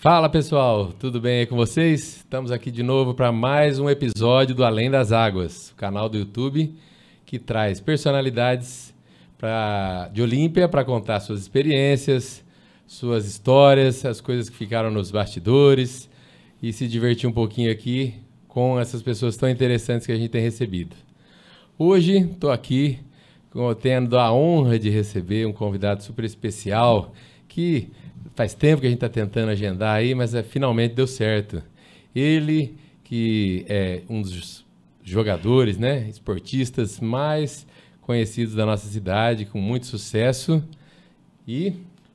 Fala pessoal, tudo bem aí com vocês? Estamos aqui de novo para mais um episódio do Além das Águas, o canal do YouTube que traz personalidades de Olímpia para contar suas experiências, suas histórias, as coisas que ficaram nos bastidores e se divertir um pouquinho aqui com essas pessoas tão interessantes que a gente tem recebido. Hoje estou aqui tendo a honra de receber um convidado super especial que faz tempo que a gente está tentando agendar aí, mas finalmente deu certo. Ele, que é um dos jogadores, né, esportistas mais conhecidos da nossa cidade, com muito sucesso. E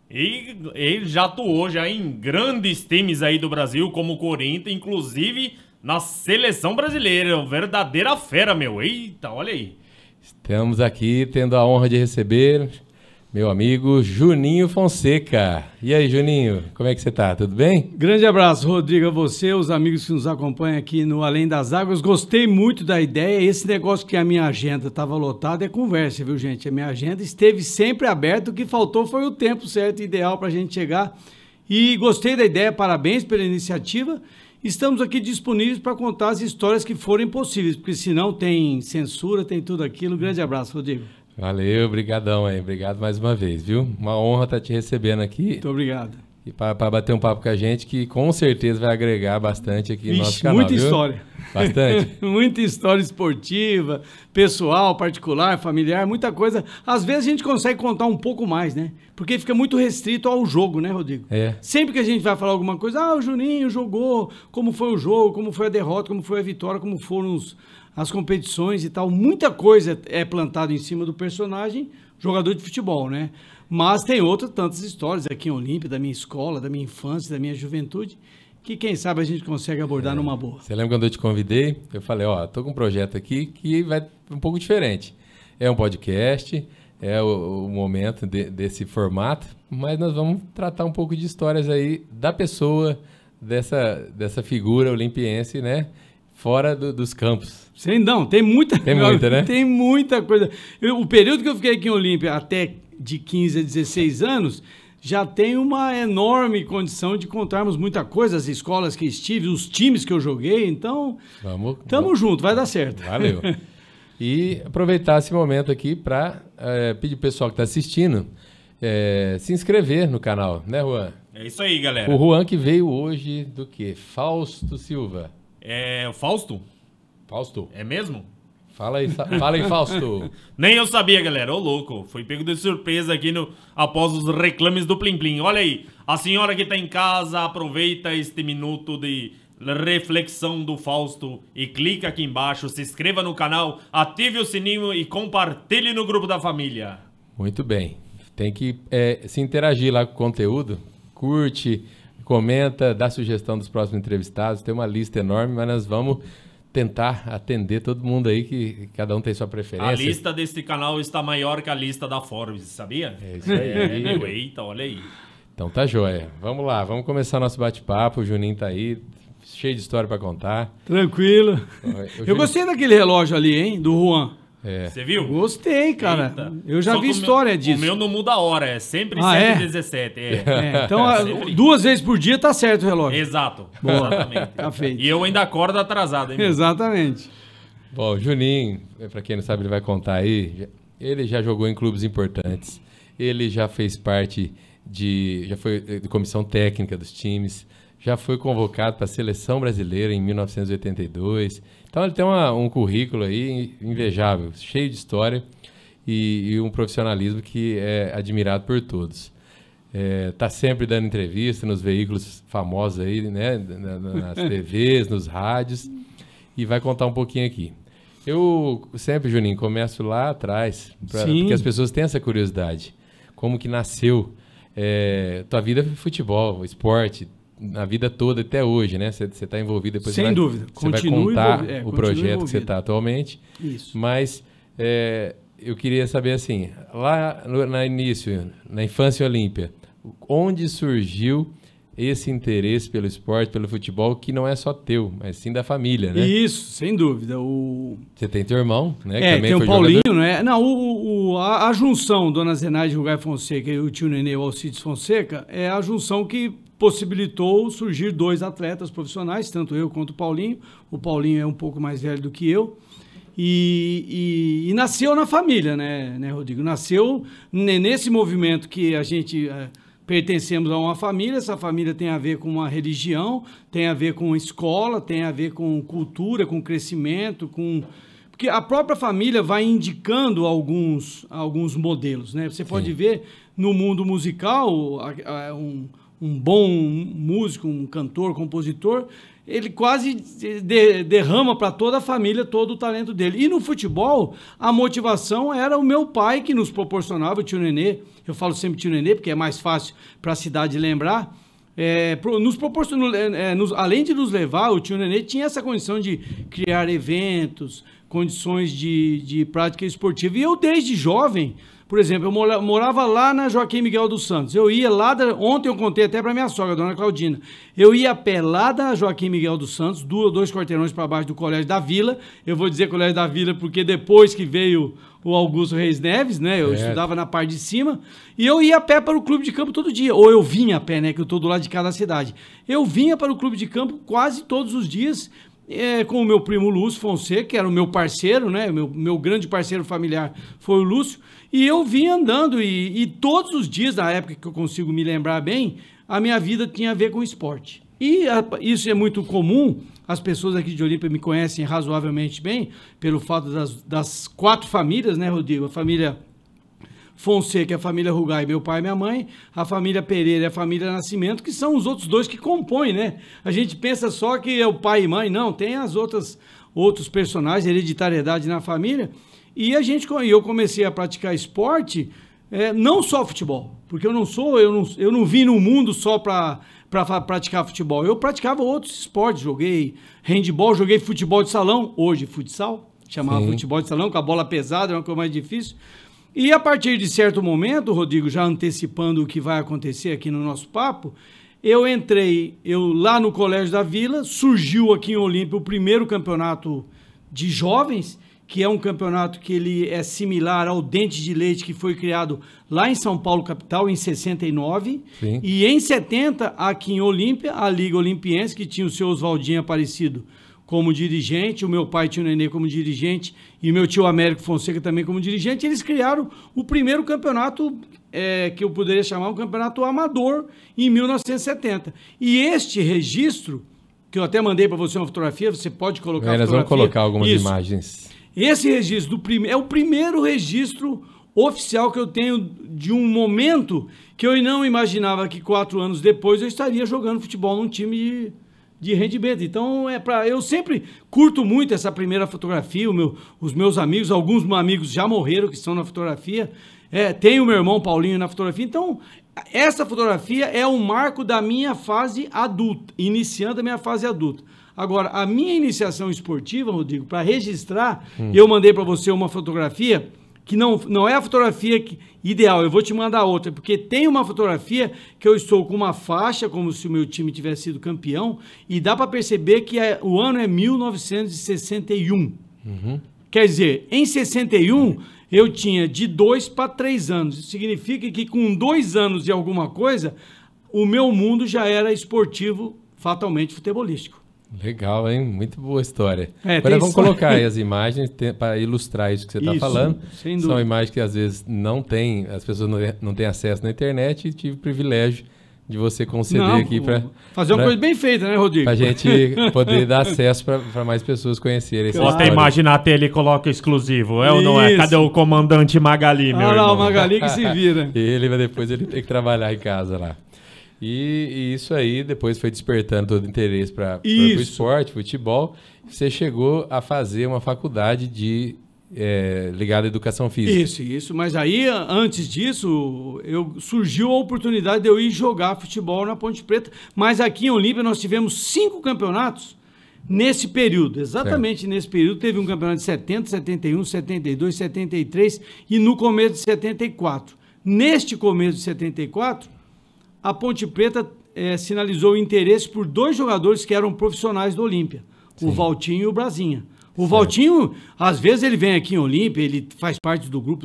ele já atuou já em grandes times aí do Brasil, como o Corinthians, inclusive na seleção brasileira. Verdadeira fera, meu. Eita, olha aí. Estamos aqui tendo a honra de receber meu amigo Juninho Fonseca. E aí, Juninho, como é que você tá? Tudo bem? Grande abraço, Rodrigo, a você, os amigos que nos acompanham aqui no Além das Águas. Gostei muito da ideia. Esse negócio que a minha agenda estava lotada é conversa, viu, gente? A minha agenda esteve sempre aberta. O que faltou foi o tempo certo e ideal para a gente chegar. E gostei da ideia, parabéns pela iniciativa. Estamos aqui disponíveis para contar as histórias que forem possíveis, porque senão tem censura, tem tudo aquilo. Grande abraço, Rodrigo. Valeu, brigadão aí, obrigado mais uma vez, viu? Uma honra estar te recebendo aqui. Muito obrigado. E para bater um papo com a gente, que com certeza vai agregar bastante aqui no nosso canal, muita viu? História. Bastante? Muita história esportiva, pessoal, particular, familiar, muita coisa. Às vezes a gente consegue contar um pouco mais, né? Porque fica muito restrito ao jogo, né, Rodrigo? É. Sempre que a gente vai falar alguma coisa, o Juninho jogou, como foi o jogo, como foi a derrota, como foi a vitória, como foram as competições e tal. Muita coisa é plantada em cima do personagem, jogador de futebol, né? Mas tem outras tantas histórias aqui em Olímpia, da minha escola, da minha infância, da minha juventude, que quem sabe a gente consegue abordar numa boa. Você lembra quando eu te convidei? Eu falei, tô com um projeto aqui que vai um pouco diferente. É um podcast, é o momento desse formato, mas nós vamos tratar um pouco de histórias aí da pessoa, dessa figura olimpiense, né? Fora dos campos. Não, tem muita né? Tem muita coisa. O período que eu fiquei aqui em Olímpia, até de 15 a 16 anos, já tem uma enorme condição de contarmos muita coisa, as escolas que estive, os times que eu joguei, então tamo junto, vai dar certo. Valeu. E aproveitar esse momento aqui para pedir pro pessoal que está assistindo se inscrever no canal, né, Juan? É isso aí, galera. O Juan que veio hoje do quê? Fausto Silva. É o Fausto? Fausto. É mesmo? Fala aí, Fausto. Nem eu sabia, galera. Ô, louco. Fui pego de surpresa aqui após os reclames do Plim Plim. Olha aí. A senhora que tá em casa, aproveita este minuto de reflexão do Fausto e clica aqui embaixo, se inscreva no canal, ative o sininho e compartilhe no grupo da família. Muito bem. Tem que se interagir lá com o conteúdo. Curte, comenta, dá sugestão dos próximos entrevistados. Tem uma lista enorme, mas nós vamos tentar atender todo mundo aí, que cada um tem sua preferência. A lista deste canal está maior que a lista da Forbes, sabia? É isso aí. Eita, olha aí. Então tá joia. Vamos lá, vamos começar nosso bate-papo. O Juninho tá aí, cheio de história para contar. Tranquilo. Eu gostei daquele relógio ali, hein, do Juan. Você viu? Gostei, cara. Eita. Eu já vi história disso. O meu não muda a hora, é sempre 7h17. Então, 2 vezes por dia tá certo o relógio. Exato. Boa. Exatamente. Tá feito. E eu ainda acordo atrasado, hein? Exatamente. Bom, Juninho, para quem não sabe, ele vai contar aí. Ele já jogou em clubes importantes. Ele já fez parte já foi de comissão técnica dos times. Já foi convocado para a seleção brasileira em 1982. Então ele tem um currículo aí invejável, cheio de história e um profissionalismo que é admirado por todos. Tá sempre dando entrevista nos veículos famosos aí, né, nas TVs, nos rádios, e vai contar um pouquinho aqui. Eu sempre, Juninho, começo lá atrás, porque as pessoas têm essa curiosidade. Como que nasceu tua vida foi futebol, esporte, na vida toda até hoje, né? Você está envolvido, depois sem dúvida. Você vai contar o projeto envolvido. Que você está atualmente. Isso. Mas eu queria saber assim, lá no início, na infância olímpia, onde surgiu esse interesse pelo esporte, pelo futebol, que não é só teu, mas sim da família, né? Isso, sem dúvida. Você tem teu irmão, né? Que também tem foi o Paulinho, jogador. né? Não, a junção Dona Zenaide Rugai Fonseca e o tio Nenê, o Alcides Fonseca, é a junção que possibilitou surgir 2 atletas profissionais, tanto eu quanto o Paulinho. O Paulinho é um pouco mais velho do que eu. E nasceu na família, né, Rodrigo? Nasceu nesse movimento que a gente pertencemos a uma família. Essa família tem a ver com uma religião, tem a ver com escola, tem a ver com cultura, com crescimento, porque a própria família vai indicando alguns modelos, né? Você pode ver no mundo musical um bom músico, um cantor, compositor, ele quase derrama para toda a família todo o talento dele. E no futebol, a motivação era o meu pai que nos proporcionava, o tio Nenê. Eu falo sempre tio Nenê porque é mais fácil para a cidade lembrar. Nos proporcionou, além de nos levar, o tio Nenê tinha essa condição de criar eventos, condições de prática esportiva. E eu, desde jovem, por exemplo, eu morava lá na Joaquim Miguel dos Santos. Eu ia lá, ontem eu contei até para minha sogra, a dona Claudina. Eu ia a pé lá da Joaquim Miguel dos Santos, 2 quarteirões para baixo do Colégio da Vila. Eu vou dizer Colégio da Vila porque depois que veio o Augusto Reis Neves, né? Eu estudava na parte de cima. E eu ia a pé para o clube de campo todo dia. Ou eu vinha a pé, né? Que eu estou do lado de cada cidade. Eu vinha para o clube de campo quase todos os dias. Com o meu primo Lúcio Fonseca, que era o meu parceiro, né? Meu grande parceiro familiar foi o Lúcio, e eu vinha andando, e todos os dias, na época que eu consigo me lembrar bem, a minha vida tinha a ver com esporte. E isso é muito comum, as pessoas aqui de Olímpia me conhecem razoavelmente bem, pelo fato das 4 famílias, né, Rodrigo? A família Fonseca, a família Rugai, meu pai e minha mãe, a família Pereira e a família Nascimento, que são os outros 2 que compõem, né? A gente pensa só que é o pai e mãe, não, tem outros personagens, hereditariedade na família, e eu comecei a praticar esporte, não só futebol, porque eu não vim no mundo só para praticar futebol, eu praticava outros esportes, joguei handebol, joguei futebol de salão, hoje futsal, chamava futebol de salão, com a bola pesada, é uma coisa mais difícil. E a partir de certo momento, Rodrigo, já antecipando o que vai acontecer aqui no nosso papo, eu lá no Colégio da Vila, surgiu aqui em Olímpia o primeiro campeonato de jovens, que é um campeonato que ele é similar ao Dente de Leite, que foi criado lá em São Paulo, capital, em 69. Sim. E em 70, aqui em Olímpia, a Liga Olimpiense, que tinha o seu Oswaldinho Aparecido como dirigente, o meu pai, tio Nenê, como dirigente, e meu tio Américo Fonseca também como dirigente, eles criaram o primeiro campeonato, que eu poderia chamar um campeonato amador, em 1970. E este registro, que eu até mandei para você uma fotografia, você pode colocar a fotografia. Nós vamos colocar algumas imagens. Esse registro é o primeiro registro oficial que eu tenho de um momento que eu não imaginava que 4 anos depois eu estaria jogando futebol num time de rendimento. Então, eu sempre curto muito essa primeira fotografia. Os meus amigos, alguns amigos já morreram que estão na fotografia. Tem o meu irmão Paulinho na fotografia. Então, essa fotografia é um marco da minha fase adulta, iniciando a minha fase adulta. Agora, a minha iniciação esportiva, Rodrigo, para registrar, eu mandei para você uma fotografia que não é a fotografia ideal, eu vou te mandar outra, porque tem uma fotografia que eu estou com uma faixa, como se o meu time tivesse sido campeão, e dá para perceber que o ano é 1961. Quer dizer, em 61, eu tinha de 2 para 3 anos. Isso significa que com 2 anos de alguma coisa, o meu mundo já era esportivo, fatalmente futebolístico. Legal, hein? Muito boa história. Agora vamos colocar aí as imagens para ilustrar isso que você está falando. Sem dúvida. São imagens que às vezes as pessoas não têm acesso na internet, e tive o privilégio de você conceder aqui para fazer uma coisa bem feita, né, Rodrigo? Para a gente poder dar acesso para mais pessoas conhecerem. Bota a imagem na tela e coloca exclusivo, ou não é? Cadê o comandante Magali, meu irmão? O Magali que se vira. Depois ele tem que trabalhar em casa lá. E isso aí depois foi despertando todo o interesse para o esporte, futebol. Você chegou a fazer uma faculdade ligada à educação física. Isso. Mas aí, antes disso, surgiu a oportunidade de eu ir jogar futebol na Ponte Preta. Mas aqui em Olímpia nós tivemos 5 campeonatos nesse período. Exatamente nesse período. Teve um campeonato de 70, 71, 72, 73 e no começo de 74. Neste começo de 74... a Ponte Preta sinalizou o interesse por 2 jogadores que eram profissionais do Olímpia, o Valtinho e o Brasinha. O Valtinho, às vezes ele vem aqui em Olímpia, ele faz parte do grupo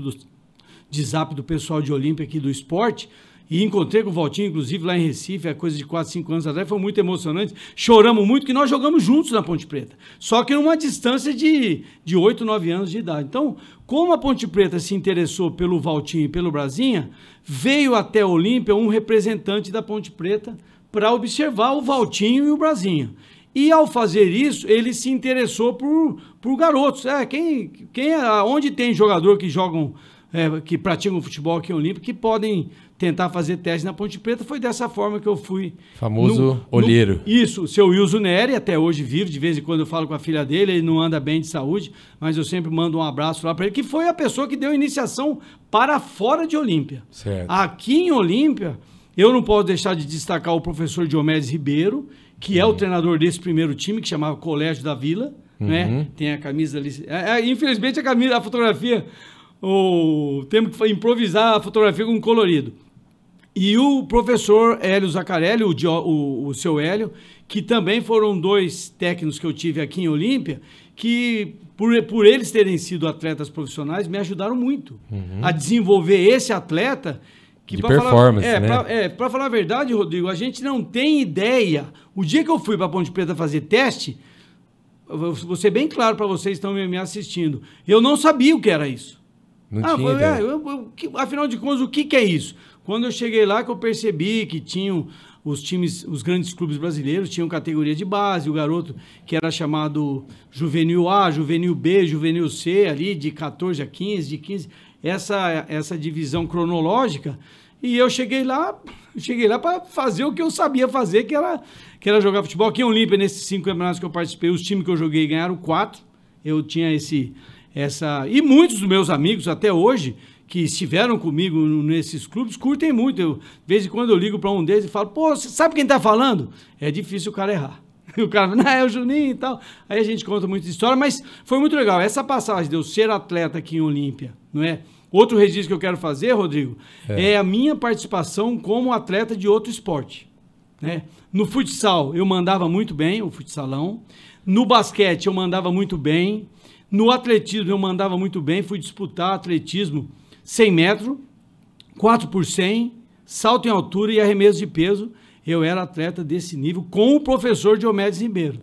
de zap do pessoal de Olímpia aqui do esporte, E encontrei com o Valtinho, inclusive, lá em Recife, é coisa de 4, 5 anos atrás, foi muito emocionante. Choramos muito, que nós jogamos juntos na Ponte Preta. Só que numa distância de 8, 9 anos de idade. Então, como a Ponte Preta se interessou pelo Valtinho e pelo Brasinha, veio até a Olímpia um representante da Ponte Preta para observar o Valtinho e o Brasinha. E ao fazer isso, ele se interessou por garotos. Onde tem jogador que jogam, que praticam futebol aqui em Olímpia, que podem tentar fazer teste na Ponte Preta, foi dessa forma que eu fui. Famoso olheiro. Isso, o seu Wilson Neri, até hoje vive, de vez em quando eu falo com a filha dele, ele não anda bem de saúde, mas eu sempre mando um abraço lá para ele, que foi a pessoa que deu iniciação para fora de Olímpia. Certo. Aqui em Olímpia, eu não posso deixar de destacar o professor Diomedes Ribeiro, que é o treinador desse primeiro time, que chamava Colégio da Vila, né? Tem a camisa ali. Infelizmente a fotografia, temos que improvisar a fotografia com colorido. E o professor Hélio Zaccarelli, o seu Hélio, que também foram 2 técnicos que eu tive aqui em Olímpia, que por eles terem sido atletas profissionais, me ajudaram muito a desenvolver esse atleta. Que de performance, né? Para falar a verdade, Rodrigo, a gente não tem ideia. O dia que eu fui para a Ponte Preta fazer teste, vou ser bem claro para vocês que estão me assistindo, eu não sabia o que era isso. Não tinha ideia. Afinal de contas, o que é isso? Quando eu cheguei lá, que eu percebi que tinham os times, os grandes clubes brasileiros, tinham categoria de base, o garoto que era chamado Juvenil A, Juvenil B, Juvenil C, ali de 14 a 15, de 15, essa divisão cronológica, e eu cheguei lá para fazer o que eu sabia fazer, que era jogar futebol. Aqui em Olímpia, nesses 5 campeonatos que eu participei, os times que eu joguei ganharam 4, eu tinha e muitos dos meus amigos, até hoje, que estiveram comigo nesses clubes, curtem muito. De vez em quando eu ligo para um deles e falo, pô, você sabe quem tá falando? É difícil o cara errar. O cara fala, não, é o Juninho e tal. Aí a gente conta muita história, mas foi muito legal. Essa passagem de eu ser atleta aqui em Olímpia, não é? Outro registro que eu quero fazer, Rodrigo, é a minha participação como atleta de outro esporte, né? No futsal, eu mandava muito bem, o futsalão. No basquete, eu mandava muito bem. No atletismo, eu mandava muito bem. Fui disputar atletismo 100 metros, 4 por 100, salto em altura e arremesso de peso. Eu era atleta desse nível com o professor Diomedes Ribeiro.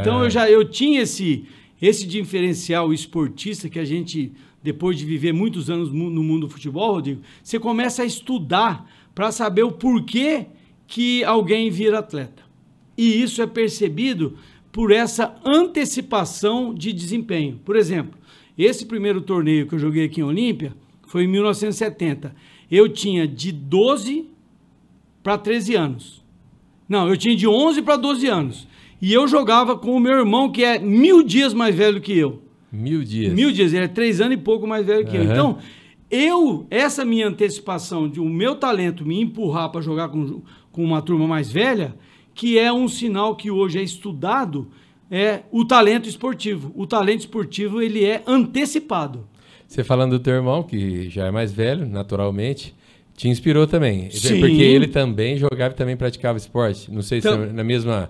Então eu tinha esse diferencial esportista que a gente, depois de viver muitos anos no mundo do futebol, Rodrigo, você começa a estudar para saber o porquê que alguém vira atleta. E isso é percebido por essa antecipação de desempenho. Por exemplo, esse primeiro torneio que eu joguei aqui em Olímpia foi em 1970. Eu tinha de 12 para 13 anos. Não, eu tinha de 11 para 12 anos. E eu jogava com o meu irmão, que é 1000 dias mais velho que eu. 1000 dias? 1000 dias, ele é 3 anos e pouco mais velho que eu. Então, essa minha antecipação de o meu talento me empurrar para jogar com uma turma mais velha, que é um sinal que hoje é estudado, é o talento esportivo. O talento esportivo, ele é antecipado. Você falando do teu irmão, que já é mais velho, naturalmente, te inspirou também. Sim. Porque ele também jogava e também praticava esporte. Não sei se na mesma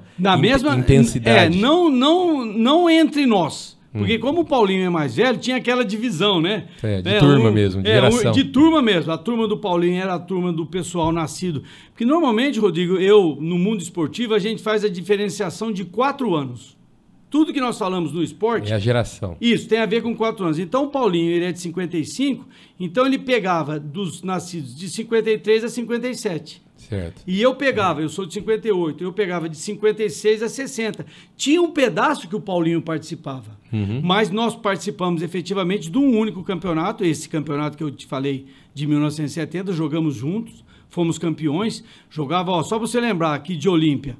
intensidade. Não entre nós. Porque como o Paulinho é mais velho, tinha aquela divisão, né? De turma mesmo, de geração. De turma mesmo. A turma do Paulinho era a turma do pessoal nascido. Porque normalmente, Rodrigo, no mundo esportivo, a gente faz a diferenciação de 4 anos. Tudo que nós falamos no esporte... É a geração. Isso, tem a ver com 4 anos. Então, o Paulinho, ele é de 55, então ele pegava dos nascidos de 53 a 57. Certo. E eu sou de 58, eu pegava de 56 a 60. Tinha um pedaço que o Paulinho participava, mas nós participamos efetivamente de um único campeonato, esse campeonato que eu te falei de 1970, jogamos juntos, fomos campeões, jogava, só pra você lembrar aqui de Olímpia,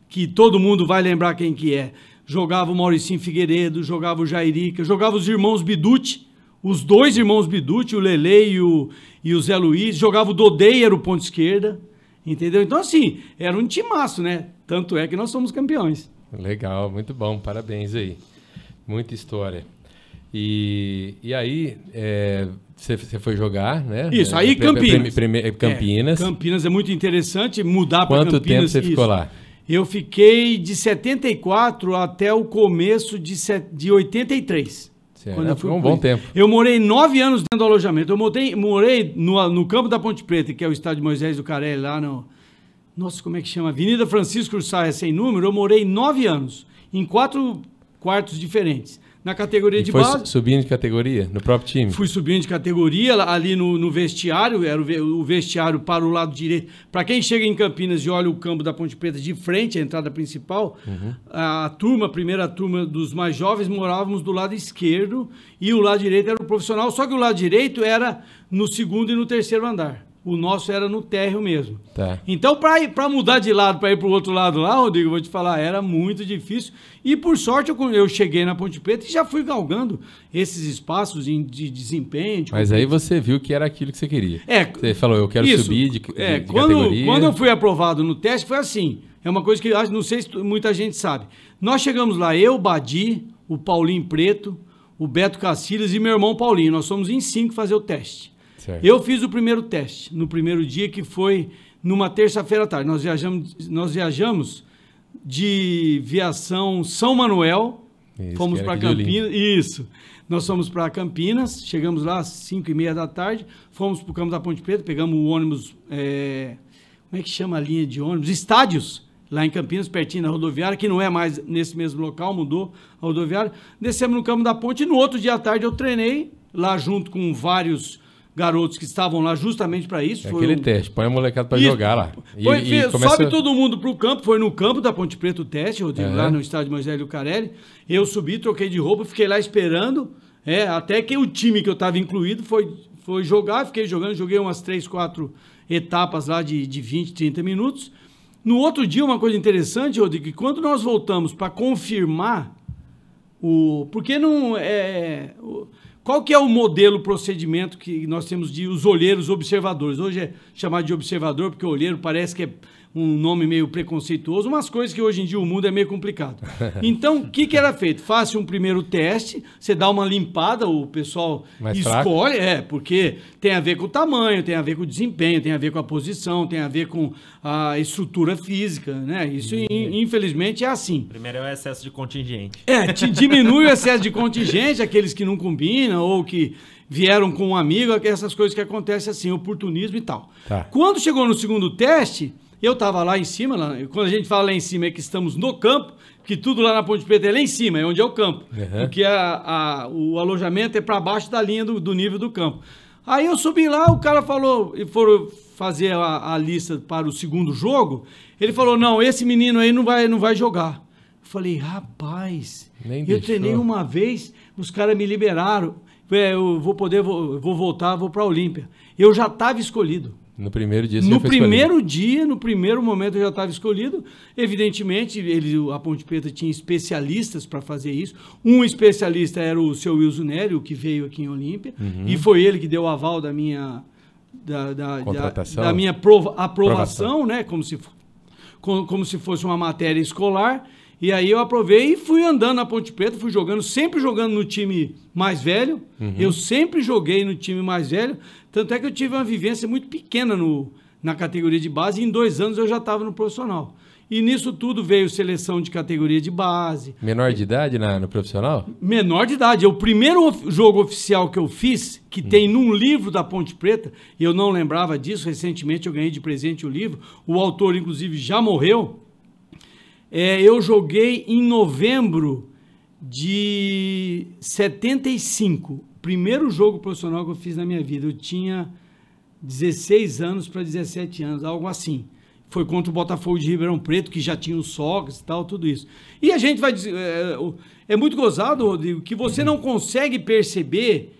que todo mundo vai lembrar quem que é, jogava o Mauricinho Figueiredo, jogava o Jairica, jogava os irmãos Biducci, os 2 irmãos Biducci, o Lele e o Zé Luiz, jogava o Dodei, era o ponto esquerda, entendeu? Então, assim, era um timaço, né? Tanto é que nós somos campeões. Legal, muito bom, parabéns aí. Muita história. E aí, você foi jogar, né? Isso, aí Campinas. Campinas. Campinas é muito interessante mudar para Campinas. Quanto tempo você ficou lá? Eu fiquei de 74 até o começo de 83. Certo. Foi um bom tempo. Eu morei 9 anos dentro do alojamento. Eu morei no campo da Ponte Preta, que é o estádio Moisés Lucarelli, lá no... Nossa, como é que chama? Avenida Francisco Ursaia, sem número. Eu morei 9 anos, em 4 quartos diferentes. Na categoria de base... Foi subindo de categoria, no próprio time? Fui subindo de categoria, ali no vestiário, era o vestiário para o lado direito. Para quem chega em Campinas e olha o campo da Ponte Preta de frente, a entrada principal, a primeira turma dos mais jovens, morávamos do lado esquerdo e o lado direito era o profissional, só que o lado direito era no segundo e no terceiro andar. O nosso era no térreo mesmo. Tá. Então, para mudar de lado, para ir para o outro lado lá, Rodrigo, vou te falar, era muito difícil. E, por sorte, eu cheguei na Ponte Preta e já fui galgando esses espaços de desempenho. Mas aí você viu que era aquilo que você queria. Você falou, eu quero subir de categoria. Quando eu fui aprovado no teste, foi assim. É uma coisa que não sei se muita gente sabe. Nós chegamos lá, eu, o Badi, o Paulinho Preto, o Beto Cacilhas e meu irmão Paulinho. Nós somos em 5 fazer o teste. Certo. Eu fiz o primeiro teste, no primeiro dia, que foi numa terça-feira à tarde. Nós viajamos de Viação São Manuel, fomos para Campinas. Isso. Nós fomos para Campinas, chegamos lá às 5h30 da tarde, fomos para o campo da Ponte Preta, pegamos o ônibus, como é que chama a linha de ônibus? Estádios, lá em Campinas, pertinho da rodoviária, que não é mais nesse mesmo local, mudou a rodoviária. Descemos no campo da Ponte e no outro dia à tarde eu treinei, lá junto com vários garotos que estavam lá justamente para isso. Foi aquele teste, põe a molecada para jogar lá. Sobe todo mundo para o campo, foi no campo da Ponte Preta o teste, Rodrigo, lá no estádio Moisés Lucarelli. Eu subi, troquei de roupa, fiquei lá esperando, até que o time que eu estava incluído foi jogar, fiquei jogando, joguei umas 3, 4 etapas lá de 20, 30 minutos. No outro dia, uma coisa interessante, Rodrigo, que quando nós voltamos para confirmar porque não é... Qual que é o modelo, procedimento que nós temos de os olheiros observadores? Hoje é chamado de observador, porque olheiro parece que é um nome meio preconceituoso, umas coisas que hoje em dia o mundo é meio complicado. Então, o que era feito? Faça um primeiro teste, você dá uma limpada, o pessoal escolhe, porque tem a ver com o tamanho, tem a ver com o desempenho, tem a ver com a posição, tem a ver com a estrutura física, né? Isso, infelizmente, é assim. Primeiro é o excesso de contingente. Diminui o excesso de contingente, aqueles que não combinam ou que vieram com um amigo, essas coisas que acontecem assim, oportunismo e tal. Tá. Quando chegou no segundo teste, eu estava lá em cima, quando a gente fala lá em cima é que estamos no campo, que tudo lá na Ponte Preta é lá em cima, é onde é o campo. Porque o alojamento é para baixo da linha do nível do campo. Aí eu subi lá, o cara falou, e foram fazer a lista para o segundo jogo, ele falou, não, esse menino aí não vai jogar. Eu falei, rapaz, eu treinei uma vez, os caras me liberaram, eu vou voltar, vou para a Olímpia. Eu já estava escolhido. No primeiro dia você No primeiro dia, no primeiro momento eu já estava escolhido. Evidentemente, a Ponte Preta tinha especialistas para fazer isso. Um especialista era o seu Wilson Nery, que veio aqui em Olímpia, e foi ele que deu o aval da minha aprovação, né? Como se fosse uma matéria escolar. E aí eu aprovei e fui andando na Ponte Preta, fui jogando, sempre jogando no time mais velho. Eu sempre joguei no time mais velho. Tanto é que eu tive uma vivência muito pequena na categoria de base e em 2 anos eu já estava no profissional. E nisso tudo veio seleção de categoria de base. Menor de idade no profissional? Menor de idade. O primeiro jogo oficial que eu fiz, que tem num livro da Ponte Preta, e eu não lembrava disso, recentemente eu ganhei de presente o livro, o autor inclusive já morreu. Eu joguei em novembro de 75. Primeiro jogo profissional que eu fiz na minha vida. Eu tinha 16 anos para 17 anos, algo assim. Foi contra o Botafogo de Ribeirão Preto, que já tinha os Socas e tal, tudo isso. E a gente vai dizer... É muito gozado, Rodrigo, que você não consegue perceber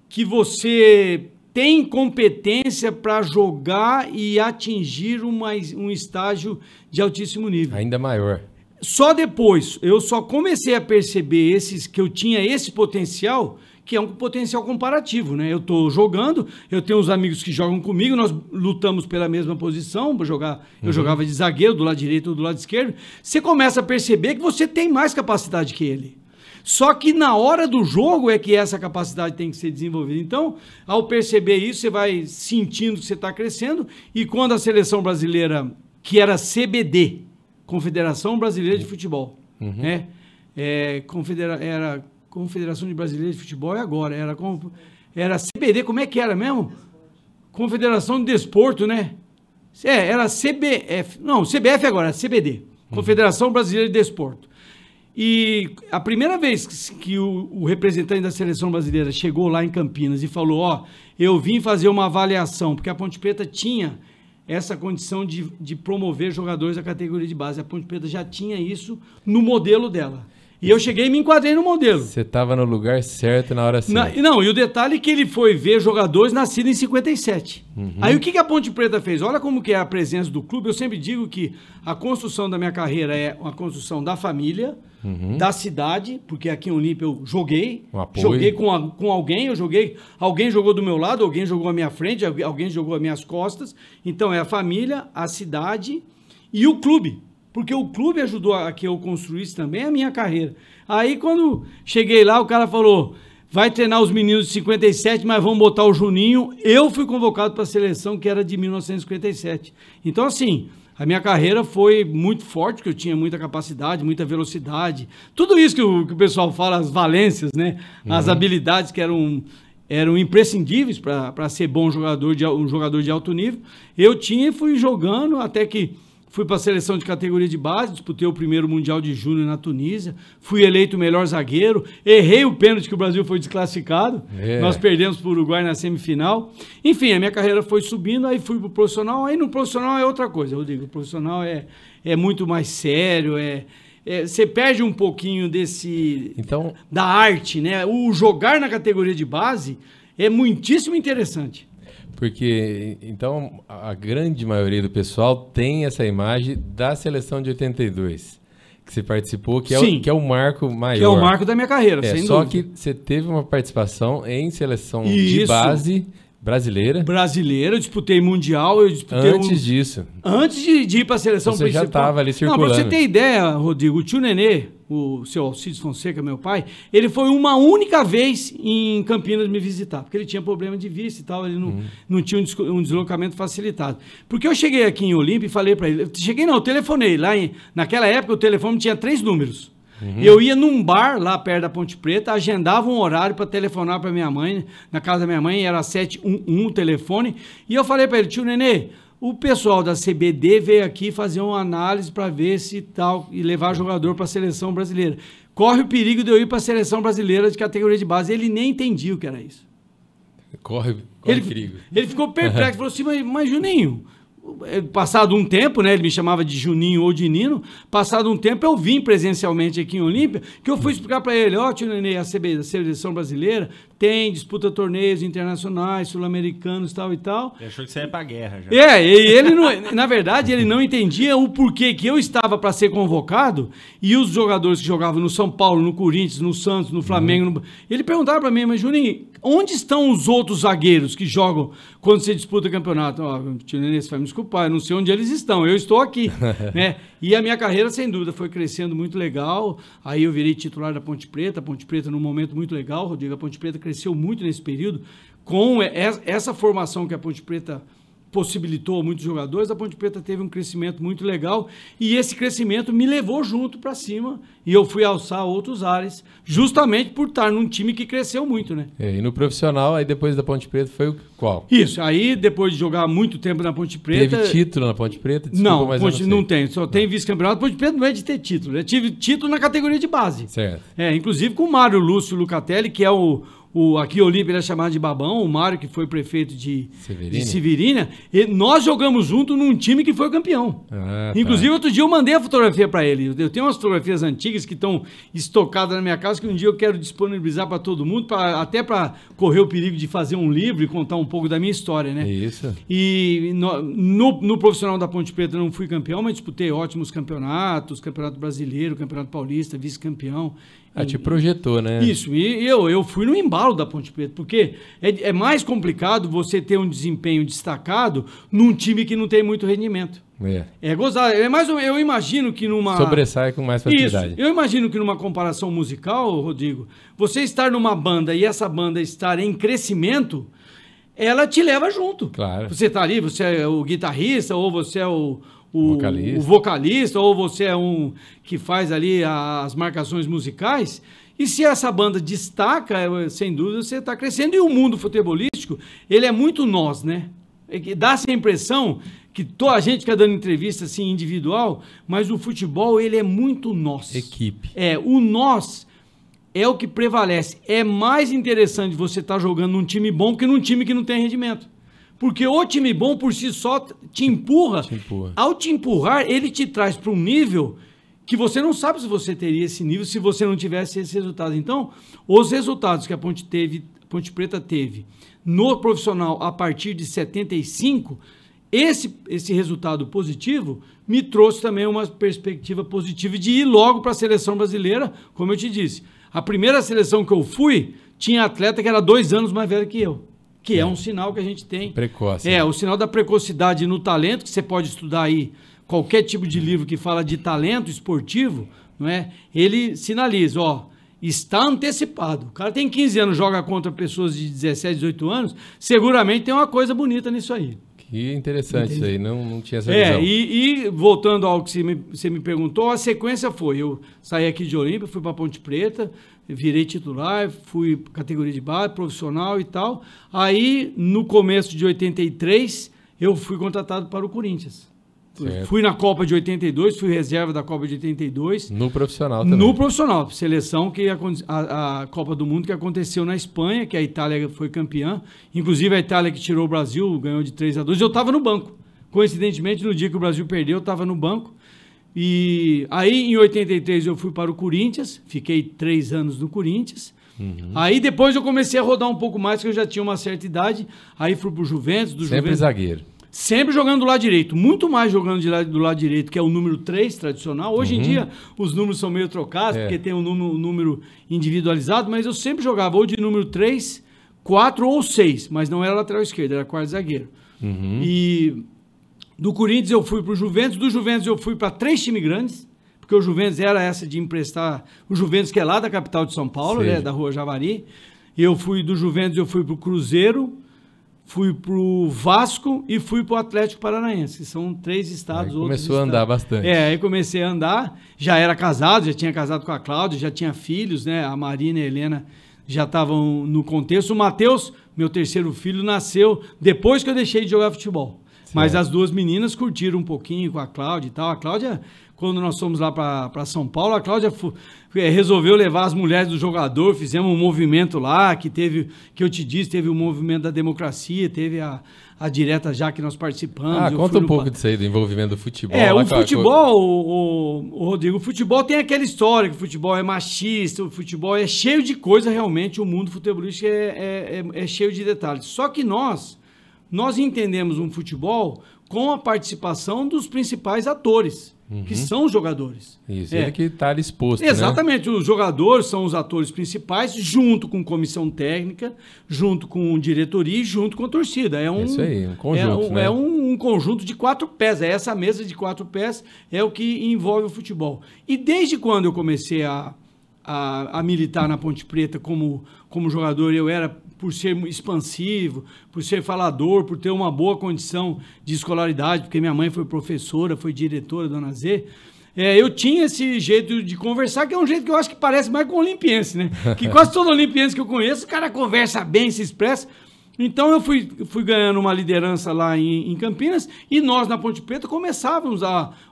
que você tem competência para jogar e atingir um estágio de altíssimo nível. Ainda maior. Só depois, eu só comecei a perceber que eu tinha esse potencial, que é um potencial comparativo, né? Eu estou jogando, eu tenho uns amigos que jogam comigo, nós lutamos pela mesma posição, para jogar, eu jogava de zagueiro, do lado direito ou do lado esquerdo, você começa a perceber que você tem mais capacidade que ele. Só que na hora do jogo é que essa capacidade tem que ser desenvolvida. Então, ao perceber isso, você vai sentindo que você está crescendo, e quando a seleção brasileira, que era CBD, Confederação Brasileira de Futebol, né? Confederação de Brasileiros de Futebol é agora. Era CBD, como é que era mesmo? Confederação de Desporto, né? Era CBF. Não, CBF agora, CBD. Confederação Brasileira de Desporto. E a primeira vez que o representante da seleção brasileira chegou lá em Campinas e falou, ó, eu vim fazer uma avaliação, porque a Ponte Preta tinha essa condição de promover jogadores da categoria de base. A Ponte Preta já tinha isso no modelo dela. E eu cheguei e me enquadrei no modelo. Você estava no lugar certo na hora certa. Não, e o detalhe é que ele foi ver jogadores nascidos em 57. Aí o que a Ponte Preta fez? Olha como que é a presença do clube. Eu sempre digo que a construção da minha carreira é uma construção da família, da cidade, porque aqui em Olímpia eu joguei. Joguei com alguém, alguém jogou do meu lado, alguém jogou à minha frente, alguém jogou às minhas costas. Então é a família, a cidade e o clube. Porque o clube ajudou a que eu construísse também a minha carreira. Aí, quando cheguei lá, o cara falou, vai treinar os meninos de 57, mas vamos botar o Juninho. Eu fui convocado para a seleção, que era de 1957. Então, assim, a minha carreira foi muito forte, porque eu tinha muita capacidade, muita velocidade. Tudo isso que o pessoal fala, as valências, né? As habilidades que eram imprescindíveis para ser bom jogador, um jogador de alto nível. Eu tinha e fui jogando até que... Fui para a seleção de categoria de base, disputei o primeiro Mundial de Júnior na Tunísia, fui eleito o melhor zagueiro, errei o pênalti que o Brasil foi desclassificado, nós perdemos para o Uruguai na semifinal. Enfim, a minha carreira foi subindo, aí fui para o profissional, aí no profissional é outra coisa, Rodrigo. O profissional é muito mais sério, você perde um pouquinho da arte, né? O jogar na categoria de base é muitíssimo interessante. Porque, então, a grande maioria do pessoal tem essa imagem da seleção de 82, que você participou, que é o marco maior. Que é o marco da minha carreira, sem só dúvida. Que você teve uma participação em seleção de base brasileira. Brasileira, eu disputei Mundial, Antes disso. Antes de ir para a seleção você principal. Já estava ali circulando. Não, para você ter ideia, Rodrigo, o tio Nenê, o seu Alcides Fonseca, meu pai, ele foi uma única vez em Campinas me visitar, porque ele tinha problema de vista e tal, ele não tinha um deslocamento facilitado. Porque eu cheguei aqui em Olímpia e falei para ele, eu telefonei, naquela época o telefone tinha 3 números. Eu ia num bar lá perto da Ponte Preta, agendava um horário para telefonar para minha mãe, na casa da minha mãe, era 711 o telefone, e eu falei para ele, tio Nenê, o pessoal da CBD veio aqui fazer uma análise para ver se tal, e levar jogador para a seleção brasileira. Corre o perigo de eu ir para a seleção brasileira de categoria de base. Ele nem entendia o que era isso. Corre perigo. Ele ficou perplexo, falou assim, mas Juninho... Passado um tempo, né, ele me chamava de Juninho ou de Nino, passado um tempo eu vim presencialmente aqui em Olímpia, que eu fui explicar para ele, tio Nenê, a seleção brasileira disputa torneios internacionais, sul-americanos, tal e tal. Ele achou que você ia pra guerra já. E ele, na verdade, ele não entendia o porquê que eu estava para ser convocado e os jogadores que jogavam no São Paulo, no Corinthians, no Santos, no Flamengo, ele perguntava para mim, mas Juninho, onde estão os outros zagueiros que jogam quando você disputa campeonato? Tio Nenê, você vai me desculpar, eu não sei onde eles estão, eu estou aqui. Né? E a minha carreira, sem dúvida, foi crescendo muito legal. Aí eu virei titular da Ponte Preta, num momento muito legal, Rodrigo, a Ponte Preta cresceu muito nesse período, com essa formação que a Ponte Preta possibilitou a muitos jogadores, a Ponte Preta teve um crescimento muito legal e esse crescimento me levou junto para cima e eu fui alçar outros ares, justamente por estar num time que cresceu muito, né? E no profissional, aí depois da Ponte Preta foi qual? Isso, aí depois de jogar muito tempo na Ponte Preta... Teve título na Ponte Preta? Desculpa, não, mas não tem, só tem vice-campeonato. Ponte Preta não é de ter título, eu tive título na categoria de base. Certo. Inclusive com o Mário Lúcio Lucatelli, que é aqui em Olímpia ele é chamado de Babão, o Mário que foi prefeito de Severina, nós jogamos junto num time que foi campeão. Inclusive, outro dia eu mandei a fotografia para ele. Eu tenho umas fotografias antigas que estão estocadas na minha casa que um dia eu quero disponibilizar para todo mundo, até para correr o perigo de fazer um livro e contar um pouco da minha história, né? Isso. E no profissional da Ponte Preta não fui campeão, mas disputei ótimos campeonatos, Campeonato Brasileiro, Campeonato Paulista, vice-campeão. Te projetou, né? Isso, e eu fui no embalo da Ponte Preta, porque é mais complicado você ter um desempenho destacado num time que não tem muito rendimento. É gozado. Eu imagino que numa... Sobressai com mais facilidade. Isso, eu imagino que numa comparação musical, Rodrigo, você estar numa banda e essa banda estar em crescimento, ela te leva junto. Claro. Você está ali, você é o guitarrista, ou você é o vocalista, ou você é um que faz ali as marcações musicais, E se essa banda destaca, sem dúvida, você está crescendo. E o mundo futebolístico, ele é muito nós, né? Dá essa impressão que toda a gente fica dando entrevista assim, individual, mas o futebol, ele é muito nós. Equipe. O nós é o que prevalece. É mais interessante você estar jogando num time bom que num time que não tem rendimento. Porque o time bom, por si só, te empurra. Ao te empurrar, ele te traz para um nível que você não sabe se você teria esse nível se você não tivesse esse resultado. Então, os resultados que a Ponte Preta teve no profissional a partir de 75, esse resultado positivo me trouxe também uma perspectiva positiva de ir logo para a seleção brasileira, como eu te disse. A primeira seleção que eu fui, tinha atleta que era 2 anos mais velho que eu. Que é um sinal que a gente tem. Precoce. O sinal da precocidade no talento, que você pode estudar aí qualquer tipo de livro que fala de talento esportivo, não é? Ele sinaliza, está antecipado. O cara tem 15 anos, joga contra pessoas de 17, 18 anos, seguramente tem uma coisa bonita nisso aí. Que interessante. Entendi. Isso aí, não tinha essa visão. E voltando ao que você me perguntou, a sequência foi, eu saí aqui de Olímpia, fui para Ponte Preta, virei titular, fui categoria de base, profissional e tal. Aí, no começo de 83, eu fui contratado para o Corinthians. Certo. Fui na Copa de 82, fui reserva da Copa de 82. No profissional também. No profissional, seleção que a Copa do Mundo que aconteceu na Espanha, que a Itália foi campeã. Inclusive a Itália que tirou o Brasil, ganhou de 3-2. Eu estava no banco. Coincidentemente, no dia que o Brasil perdeu, eu estava no banco. E aí, em 83, eu fui para o Corinthians, fiquei 3 anos no Corinthians. Aí depois eu comecei a rodar um pouco mais, porque eu já tinha uma certa idade. Aí fui para o Juventus. Sempre zagueiro. Sempre jogando do lado direito, muito mais jogando do lado direito, que é o número 3 tradicional. Hoje em dia os números são meio trocados, porque tem um número individualizado, mas eu sempre jogava ou de número 3, 4 ou 6, mas não era lateral esquerdo, era quarto zagueiro. E do Corinthians eu fui para o Juventus, do Juventus eu fui para 3 times grandes, porque o Juventus era essa de emprestar, o Juventus que é lá da capital de São Paulo, né, da Rua Javari. Eu fui do Juventus, eu fui para o Cruzeiro, fui pro Vasco e fui pro Atlético Paranaense, que são 3 estados. Aí começou a andar bastante. Aí comecei a andar, já era casado, já tinha casado com a Cláudia, já tinha filhos, né? A Marina e a Helena já estavam no contexto. O Matheus, meu terceiro filho, nasceu depois que eu deixei de jogar futebol. Certo. Mas as 2 meninas curtiram um pouquinho com a Cláudia e tal. A Cláudia, quando nós fomos lá para São Paulo, a Cláudia resolveu levar as mulheres do jogador, fizemos um movimento lá, que eu te disse, teve o movimento da democracia, teve a direta já que nós participamos. Conta um pouco disso aí, do envolvimento do futebol. O futebol, Rodrigo, o futebol tem aquela história, que o futebol é machista, o futebol é cheio de coisa realmente, o mundo futebolístico é cheio de detalhes. Só que nós entendemos um futebol com a participação dos principais atores, que são os jogadores. Isso, ele que está ali exposto, exatamente, né? Os jogadores são os atores principais, junto com comissão técnica, junto com diretoria e junto com a torcida. Isso aí, um conjunto, né? É um conjunto de 4 pés, essa mesa de 4 pés é o que envolve o futebol. E desde quando eu comecei a militar na Ponte Preta como jogador, eu era, por ser expansivo, por ser falador, por ter uma boa condição de escolaridade, porque minha mãe foi professora, foi diretora, dona Zê, eu tinha esse jeito de conversar, que é um jeito que eu acho que parece mais com o olimpiense, né? Que quase todo olimpiense que eu conheço, o cara conversa bem, se expressa. Então eu fui ganhando uma liderança lá em Campinas e nós na Ponte Preta começávamos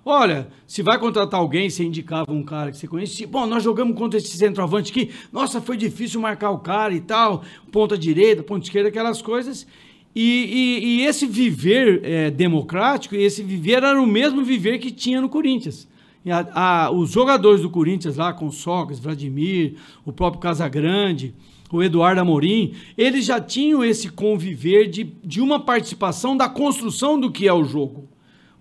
olha, se vai contratar alguém, você indicava um cara que você conhecia, bom, nós jogamos contra esse centroavante aqui, nossa, foi difícil marcar o cara e tal, ponta direita, ponta esquerda, aquelas coisas. E esse viver democrático, esse viver era o mesmo viver que tinha no Corinthians. Os jogadores do Corinthians lá, com Sócrates, Vladimir, o próprio Casagrande, o Eduardo Amorim, eles já tinham esse conviver de uma participação da construção do que é o jogo.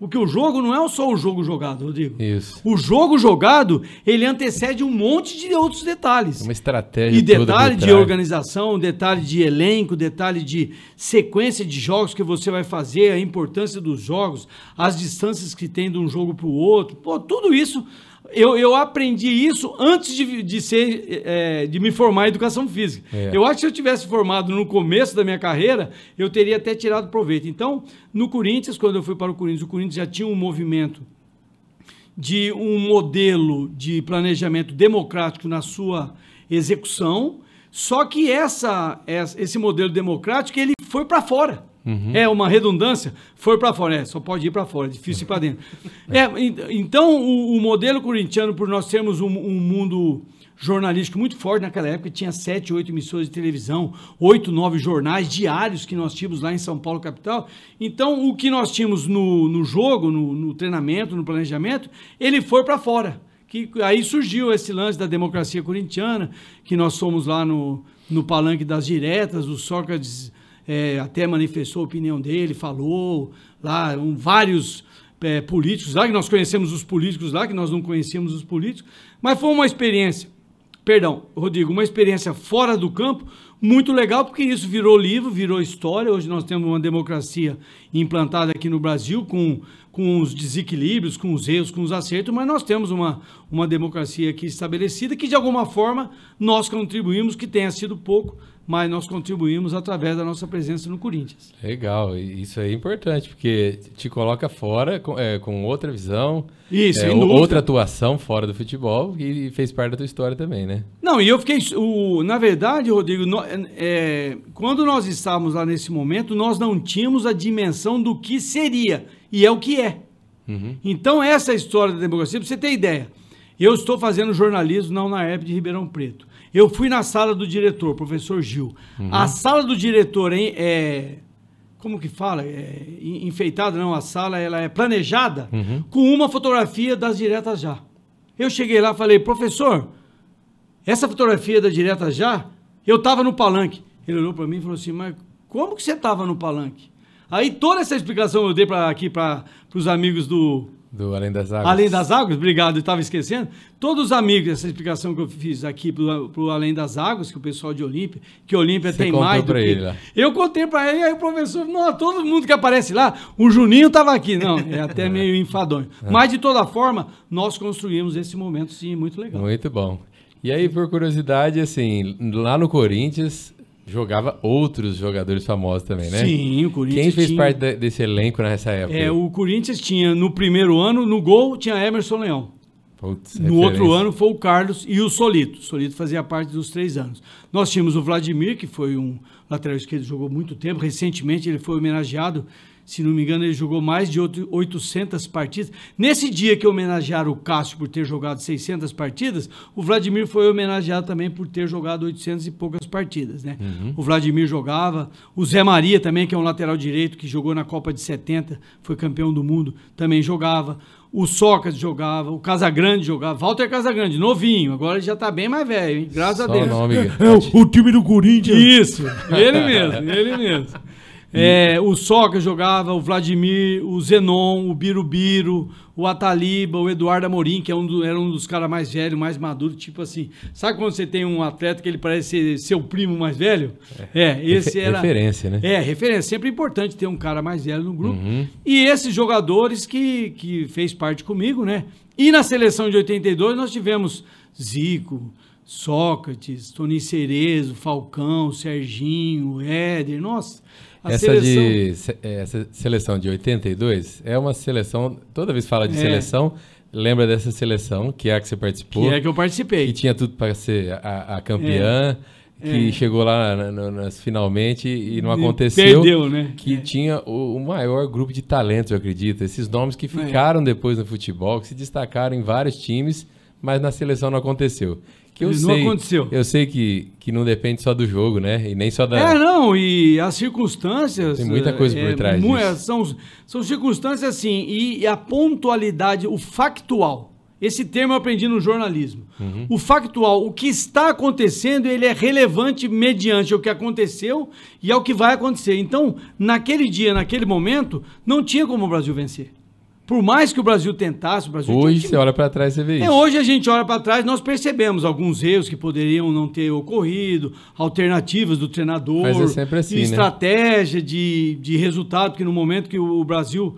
Porque o jogo não é só o jogo jogado, Rodrigo. Isso. O jogo jogado, ele antecede um monte de outros detalhes. Uma estratégia. E detalhe de organização, detalhe de elenco, detalhe de sequência de jogos que você vai fazer, a importância dos jogos, as distâncias que tem de um jogo para o outro. Pô, tudo isso... Eu aprendi isso antes de me formar em educação física. Eu acho que se eu tivesse formado no começo da minha carreira, eu teria até tirado proveito. Então, no Corinthians, quando eu fui para o Corinthians já tinha um movimento de um modelo de planejamento democrático na sua execução, só que esse modelo democrático, ele foi para fora. É uma redundância, foi para fora, só pode ir para fora, é difícil ir para dentro. Então, o modelo corintiano, por nós termos um mundo jornalístico muito forte naquela época, tinha 7, 8 emissoras de televisão, 8, 9 jornais diários que nós tínhamos lá em São Paulo, capital. Então, o que nós tínhamos no jogo, no treinamento, no planejamento, ele foi para fora. Aí surgiu esse lance da democracia corintiana, que nós fomos lá no palanque das diretas, o Sócrates até manifestou a opinião dele, falou lá, vários políticos lá, que nós conhecemos os políticos lá, que nós não conhecíamos os políticos, mas foi uma experiência, Rodrigo, uma experiência fora do campo, muito legal, porque isso virou livro, virou história. Hoje nós temos uma democracia implantada aqui no Brasil, com os desequilíbrios, com os erros, com os acertos, mas nós temos uma democracia aqui estabelecida, que de alguma forma nós contribuímos, que tenha sido pouco, mas nós contribuímos através da nossa presença no Corinthians. Legal, isso é importante, porque te coloca fora com outra visão, isso, outra atuação fora do futebol, e fez parte da tua história também, né? Não, e eu fiquei... na verdade, Rodrigo, quando nós estávamos lá nesse momento, nós não tínhamos a dimensão do que seria, e é o que é. Então, essa história da democracia, para você ter ideia, eu estou fazendo jornalismo na UNAERP de Ribeirão Preto. Eu fui na sala do diretor, professor Gil. A sala do diretor, como que fala? Enfeitada, não, a sala ela é planejada com uma fotografia das diretas já. Eu cheguei lá e falei, professor, essa fotografia da direta já, eu estava no palanque. Ele olhou para mim e falou assim, mas como que você estava no palanque? Aí toda essa explicação eu dei aqui para os amigos do Além das Águas. Além das Águas, obrigado, eu estava esquecendo. Todos os amigos, essa explicação que eu fiz aqui pro Além das Águas, que o pessoal de Olímpia, que Olímpia tem mais do que... ele lá. Eu contei para ele, aí o professor, não, todo mundo que aparece lá, o Juninho estava aqui. Não, é até meio enfadonho. Mas, de toda forma, nós construímos esse momento, sim, muito legal. Muito bom. E aí, por curiosidade, assim, lá no Corinthians... jogava outros jogadores famosos também, né? Sim, o Corinthians Quem fez parte desse elenco nessa época? O Corinthians tinha, no primeiro ano, no gol, tinha Emerson Leão. Putz, no outro ano foi o Carlos e o Solito. O Solito fazia parte dos 3 anos. Nós tínhamos o Vladimir, que foi um lateral esquerdo que jogou muito tempo. Recentemente ele foi homenageado. Se não me engano, ele jogou mais de 800 partidas. Nesse dia que homenagearam o Cássio por ter jogado 600 partidas, o Vladimir foi homenageado também por ter jogado 800 e poucas partidas, né? O Vladimir jogava, o Zé Maria também, que é um lateral direito, que jogou na Copa de 70, foi campeão do mundo, também jogava. O Sócrates jogava, o Casagrande jogava, Walter Casagrande, novinho, agora ele já tá bem mais velho, hein? Graças a Deus. O time do Corinthians. Isso, ele mesmo. O Sócrates jogava, o Vladimir, o Zenon, o Birubiru, o Ataliba, o Eduardo Amorim, que era um dos caras mais velhos, mais maduros, tipo assim. Sabe quando você tem um atleta que ele parece ser seu primo mais velho? Esse era... Referência, né? Referência. Sempre importante ter um cara mais velho no grupo. E esses jogadores que fez parte comigo, né? E na seleção de 82 nós tivemos Zico, Sócrates, Toninho Cerezo, Falcão, Serginho, Éder, nossa... Essa seleção de 82 é uma seleção, toda vez que fala de seleção, lembra dessa seleção, que é a que você participou. Que é a que eu participei. Que tinha tudo para ser a campeã, que chegou lá finalmente e não aconteceu. Perdeu, né? Que tinha o maior grupo de talentos, eu acredito. Esses nomes que ficaram depois no futebol, que se destacaram em vários times, mas na seleção não aconteceu. Não aconteceu. Eu sei que não depende só do jogo, né? E nem só da... e as circunstâncias... Tem muita coisa por trás disso. São circunstâncias assim, e a pontualidade, o factual. Esse termo eu aprendi no jornalismo. O factual, o que está acontecendo, ele é relevante mediante o que aconteceu e ao que vai acontecer. Então, naquele dia, naquele momento, não tinha como o Brasil vencer. Por mais que o Brasil tentasse... Hoje você olha para trás e você vê isso. Hoje a gente olha para trás, nós percebemos alguns erros que poderiam não ter ocorrido, alternativas do treinador, mas é sempre assim, estratégia de resultado, porque no momento que o Brasil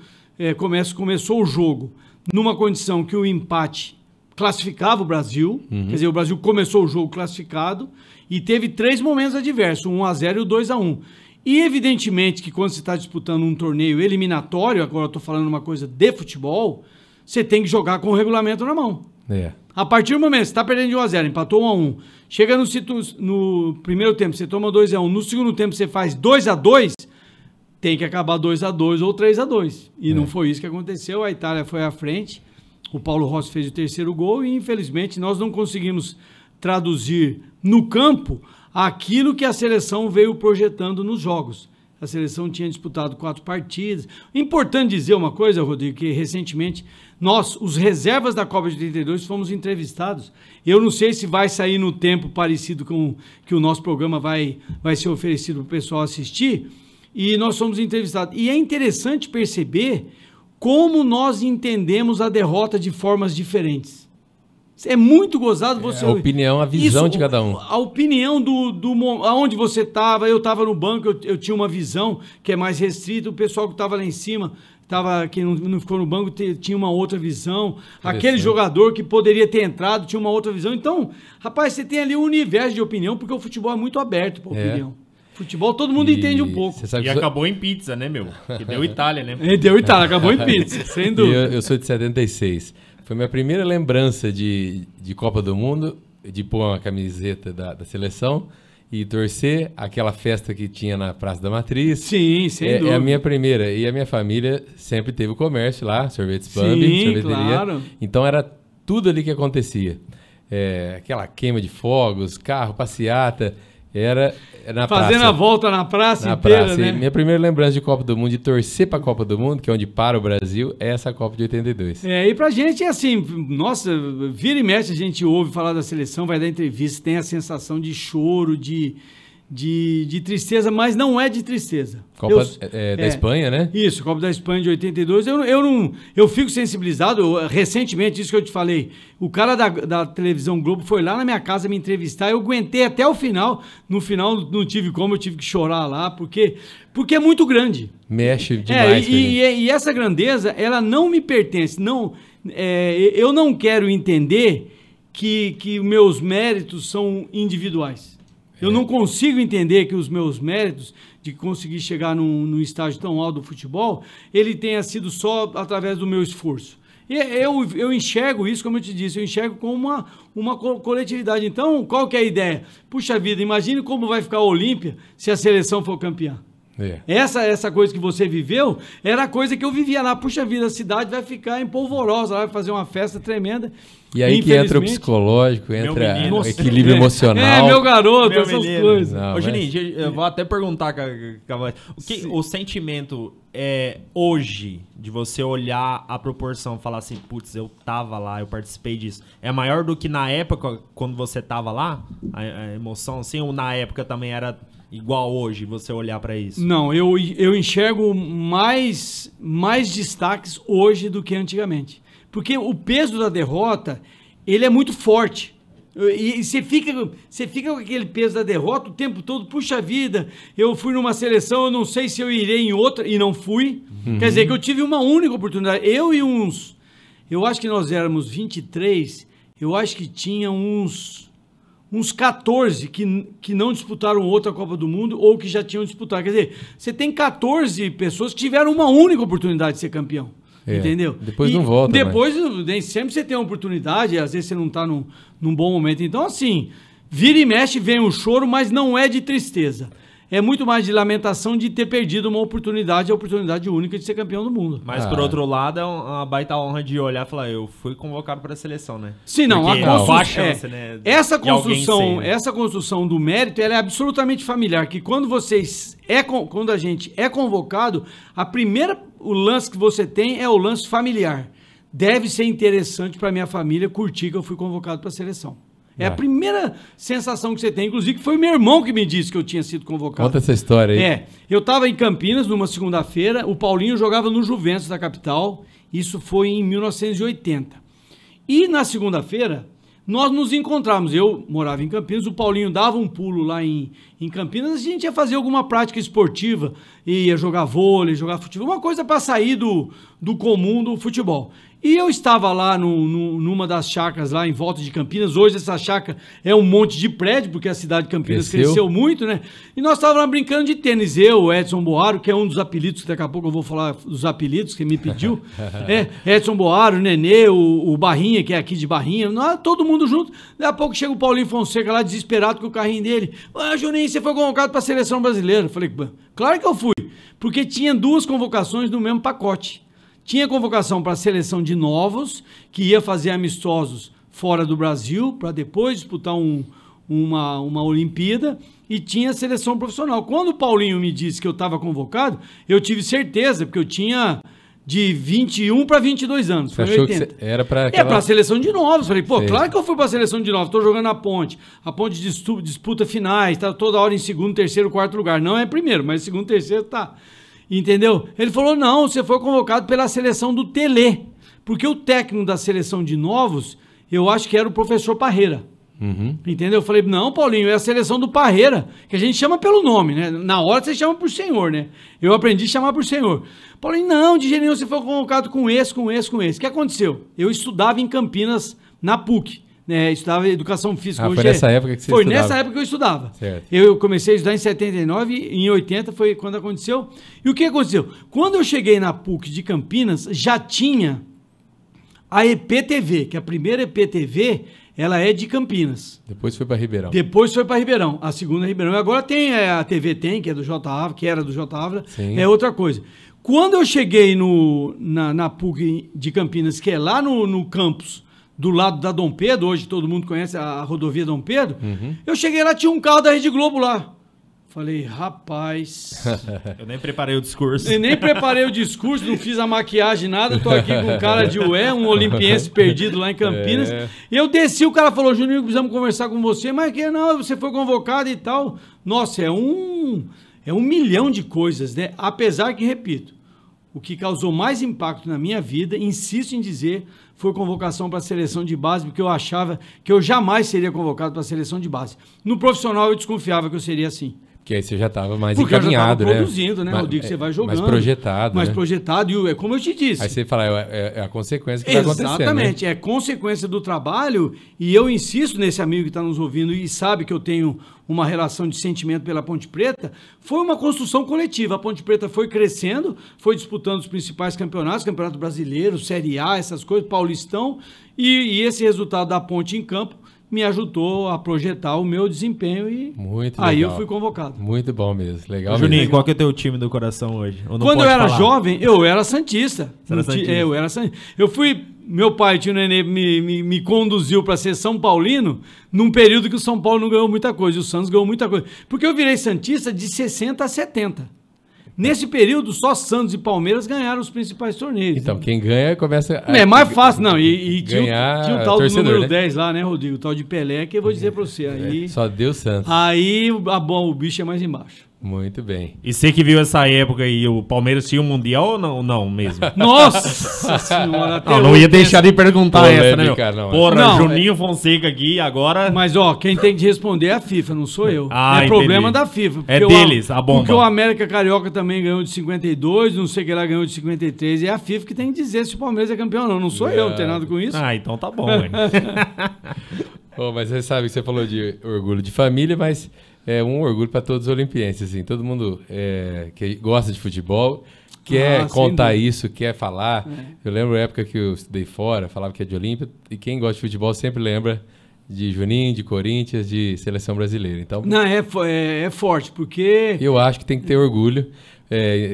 começou o jogo numa condição que o empate classificava o Brasil, quer dizer, o Brasil começou o jogo classificado e teve 3 momentos adversos, o 1-0 e o 2-1. E evidentemente que quando você está disputando um torneio eliminatório, agora eu estou falando uma coisa de futebol, você tem que jogar com o regulamento na mão. É. A partir do momento que você está perdendo de 1-0, empatou 1-1, chega no primeiro tempo, você toma 2-1, no segundo tempo você faz 2-2, tem que acabar 2-2 ou 3-2. E não foi isso que aconteceu, a Itália foi à frente, o Paulo Rossi fez o terceiro gol e, infelizmente, nós não conseguimos traduzir no campo aquilo que a seleção veio projetando nos jogos. A seleção tinha disputado 4 partidas. Importante dizer uma coisa, Rodrigo, que recentemente nós, os reservas da Copa de 82, fomos entrevistados. Eu não sei se vai sair no tempo parecido com que o nosso programa vai ser oferecido para o pessoal assistir. E nós fomos entrevistados. E é interessante perceber como nós entendemos a derrota de formas diferentes. É muito gozado você... A opinião, a visão de cada um. A opinião aonde você estava. Eu estava no banco, eu tinha uma visão que é mais restrita. O pessoal que estava lá em cima, que não ficou no banco, tinha uma outra visão. Aquele jogador que poderia ter entrado tinha uma outra visão. Então, rapaz, você tem ali um universo de opinião, porque o futebol é muito aberto para opinião. Futebol todo mundo entende um pouco. E acabou em pizza, né, meu? Que deu Itália, né? Deu Itália, acabou em pizza, sem dúvida. Eu sou de 76. Foi minha primeira lembrança de Copa do Mundo, de pôr uma camiseta da seleção e torcer, aquela festa que tinha na Praça da Matriz. Sim, sem dúvida. É a minha primeira. E a minha família sempre teve o comércio lá, sorvetes pub, sorveteria. Claro. Então era tudo ali que acontecia. Aquela queima de fogos, carro, passeata, era na praça. Fazendo a volta na praça inteira, praça. né? Minha primeira lembrança de Copa do Mundo, de torcer para a Copa do Mundo, que é onde para o Brasil, é essa Copa de 82. E pra gente é assim, nossa, vira e mexe, a gente ouve falar da seleção, vai dar entrevista, tem a sensação de choro, de tristeza, mas não é de tristeza. Copa da Espanha, né? Isso, Copa da Espanha de 82. Eu fico sensibilizado, recentemente, isso que eu te falei, o cara da televisão Globo foi lá na minha casa me entrevistar, eu aguentei até o final, no final não tive como, eu tive que chorar lá, porque é muito grande. Mexe demais. E essa grandeza, ela não me pertence, eu não quero entender que meus méritos são individuais. Eu não consigo entender que os meus méritos de conseguir chegar num estágio tão alto do futebol, ele tenha sido só através do meu esforço. E eu enxergo isso, como eu te disse, eu enxergo como uma coletividade. Então, qual que é a ideia? Puxa vida, imagine como vai ficar a Olímpia se a seleção for campeã. Essa coisa que você viveu era a coisa que eu vivia lá. Puxa vida, a cidade vai ficar empolvorosa, vai fazer uma festa tremenda. E aí que entra o psicológico, entra o equilíbrio emocional. Meu garoto, essas coisas. Ô, Juninho, eu vou até perguntar, o sentimento hoje, de você olhar a proporção, falar assim, putz, eu tava lá, eu participei disso, é maior do que na época, quando você tava lá? A emoção, assim, ou na época também era igual hoje, você olhar pra isso? Não, eu enxergo mais destaques hoje do que antigamente. Porque o peso da derrota, ele é muito forte. E você fica com aquele peso da derrota o tempo todo. Puxa vida, eu fui numa seleção, eu não sei se eu irei em outra, e não fui. Quer dizer que eu tive uma única oportunidade. Eu acho que nós éramos 23, eu acho que tinha uns 14 que não disputaram outra Copa do Mundo ou que já tinham disputado. Quer dizer, você tem 14 pessoas que tiveram uma única oportunidade de ser campeão. Entendeu? Depois não volta. Depois, nem sempre você tem uma oportunidade, às vezes você não está num bom momento. Então, assim, vira e mexe, vem o choro, mas não é de tristeza. É muito mais de lamentação de ter perdido uma oportunidade, a oportunidade única de ser campeão do mundo. Mas, por outro lado, é uma baita honra de olhar e falar, eu fui convocado para a seleção, né? Sim, não. Chance, né, essa construção do mérito, ela é absolutamente familiar, que quando a gente é convocado, o lance que você tem é o lance familiar. Deve ser interessante para minha família curtir que eu fui convocado para a seleção. É a primeira sensação que você tem. Inclusive, foi meu irmão que me disse que eu tinha sido convocado. Conta essa história aí. Eu estava em Campinas, numa segunda-feira. O Paulinho jogava no Juventus da capital. Isso foi em 1980. E na segunda-feira, nós nos encontramos. Eu morava em Campinas, o Paulinho dava um pulo lá em Campinas. A gente ia fazer alguma prática esportiva. Ia jogar vôlei, jogar futebol. Uma coisa para sair do comum do futebol. E eu estava lá numa das chácaras lá em volta de Campinas. Hoje essa chácara é um monte de prédio, porque a cidade de Campinas cresceu muito, né? E nós estávamos lá brincando de tênis. Eu, o Edson Boaro, que é um dos apelidos, que daqui a pouco eu vou falar dos apelidos que me pediu. Edson Boaro, o Nenê, o Barrinha, que é aqui de Barrinha. Nós, todo mundo junto. Daqui a pouco chega o Paulinho Fonseca lá, desesperado com o carrinho dele. Juninho, você foi convocado para a seleção brasileira. Eu falei, claro que eu fui. Porque tinha 2 convocações no mesmo pacote. Tinha convocação para a seleção de novos, que ia fazer amistosos fora do Brasil, para depois disputar uma Olimpíada, e tinha a seleção profissional. Quando o Paulinho me disse que eu estava convocado, eu tive certeza, porque eu tinha de 21 para 22 anos. Você achou 80. Que era para aquela... para a seleção de novos. Falei, claro que eu fui para a seleção de novos, estou jogando a Ponte disputa finais, está toda hora em segundo, terceiro, quarto lugar. Não é primeiro, mas segundo, terceiro tá... Entendeu? Ele falou, não, você foi convocado pela seleção do Tele, porque o técnico da seleção de novos, eu acho que era o professor Parreira. Entendeu? Eu falei, não, Paulinho, é a seleção do Parreira, que a gente chama pelo nome, né? Na hora você chama por senhor, né? Eu aprendi a chamar por senhor. Paulinho, não, de jeito nenhum, você foi convocado com esse. O que aconteceu? Eu estudava em Campinas, na PUC. Estudava educação física. Foi nessa época que você estudava? Foi nessa época que eu estudava. Certo. Eu comecei a estudar em 79, em 80 foi quando aconteceu. E o que aconteceu? Quando eu cheguei na PUC de Campinas, já tinha a EPTV, que a primeira EPTV, ela é de Campinas. Depois foi para Ribeirão. Depois foi para Ribeirão, a segunda é Ribeirão. E agora tem a TV Tem, que é do J. Ávila, que era do J. Ávila, é outra coisa. Quando eu cheguei na PUC de Campinas, que é lá no campus, do lado da Dom Pedro, hoje todo mundo conhece a rodovia Dom Pedro, eu cheguei lá, tinha um carro da Rede Globo lá. Falei, rapaz... Eu nem preparei o discurso. Eu nem preparei o discurso, não fiz a maquiagem, nada, tô aqui com um cara de um olimpiense perdido lá em Campinas. Eu desci, o cara falou, Juninho, precisamos conversar com você, mas que não, você foi convocado e tal. Nossa, é um milhão de coisas, né? Apesar que, repito, o que causou mais impacto na minha vida, insisto em dizer, foi convocação para a seleção de base, porque eu achava que eu jamais seria convocado para a seleção de base. No profissional, eu desconfiava que eu seria assim. Porque aí você já estava mais encaminhado, né? Produzindo, né? Rodrigo, você vai jogando. Mais projetado, Mais né? projetado, e é como eu te disse. Aí você fala, é a consequência que vai acontecendo. Exatamente, né? É consequência do trabalho, e eu insisto nesse amigo que está nos ouvindo e sabe que eu tenho uma relação de sentimento pela Ponte Preta, foi uma construção coletiva. A Ponte Preta foi crescendo, foi disputando os principais campeonatos, Campeonato Brasileiro, Série A, essas coisas, Paulistão, e esse resultado da Ponte em campo me ajudou a projetar o meu desempenho e muito aí legal. Eu fui convocado. Muito bom mesmo, legal. Juninho, mesmo. qual que é o teu time do coração hoje? Quando eu era jovem, eu era santista. Eu era santista. Eu fui, meu pai, tio Nenê, me conduziu para ser São Paulino num período que o São Paulo não ganhou muita coisa, e o Santos ganhou muita coisa. Porque eu virei santista de 60 a 70. Nesse período, só Santos e Palmeiras ganharam os principais torneios. Então, quem ganha começa a... É mais fácil, não. E tinha o tal torcedor, do número, né? 10 lá, né, Rodrigo? O tal de Pelé, que eu vou dizer pra você. Aí, só Deus Santos. Aí o bicho é mais embaixo. Muito bem. E você que viu essa época aí, o Palmeiras tinha um Mundial ou não? Não mesmo? Nossa Senhora! Não ia deixar de perguntar essa, né, meu? Porra, não, Juninho Fonseca aqui, agora... Mas, ó, quem tem que responder é a FIFA, não sou eu. É problema da FIFA. É deles, a bomba. Porque o América Carioca também ganhou de 52, não sei o que lá ganhou de 53, e é a FIFA que tem que dizer se o Palmeiras é campeão ou não. Não sou eu, não tem nada com isso. Então tá bom, hein? Mas você sabe que você falou de orgulho de família, mas... É um orgulho para todos os olimpienses, assim, todo mundo que gosta de futebol, quer contar isso, quer falar. Eu lembro a época que eu estudei fora, falava que é de Olímpia, e quem gosta de futebol sempre lembra de Juninho, de Corinthians, de seleção brasileira. Então, não, é forte, porque... Eu acho que tem que ter orgulho,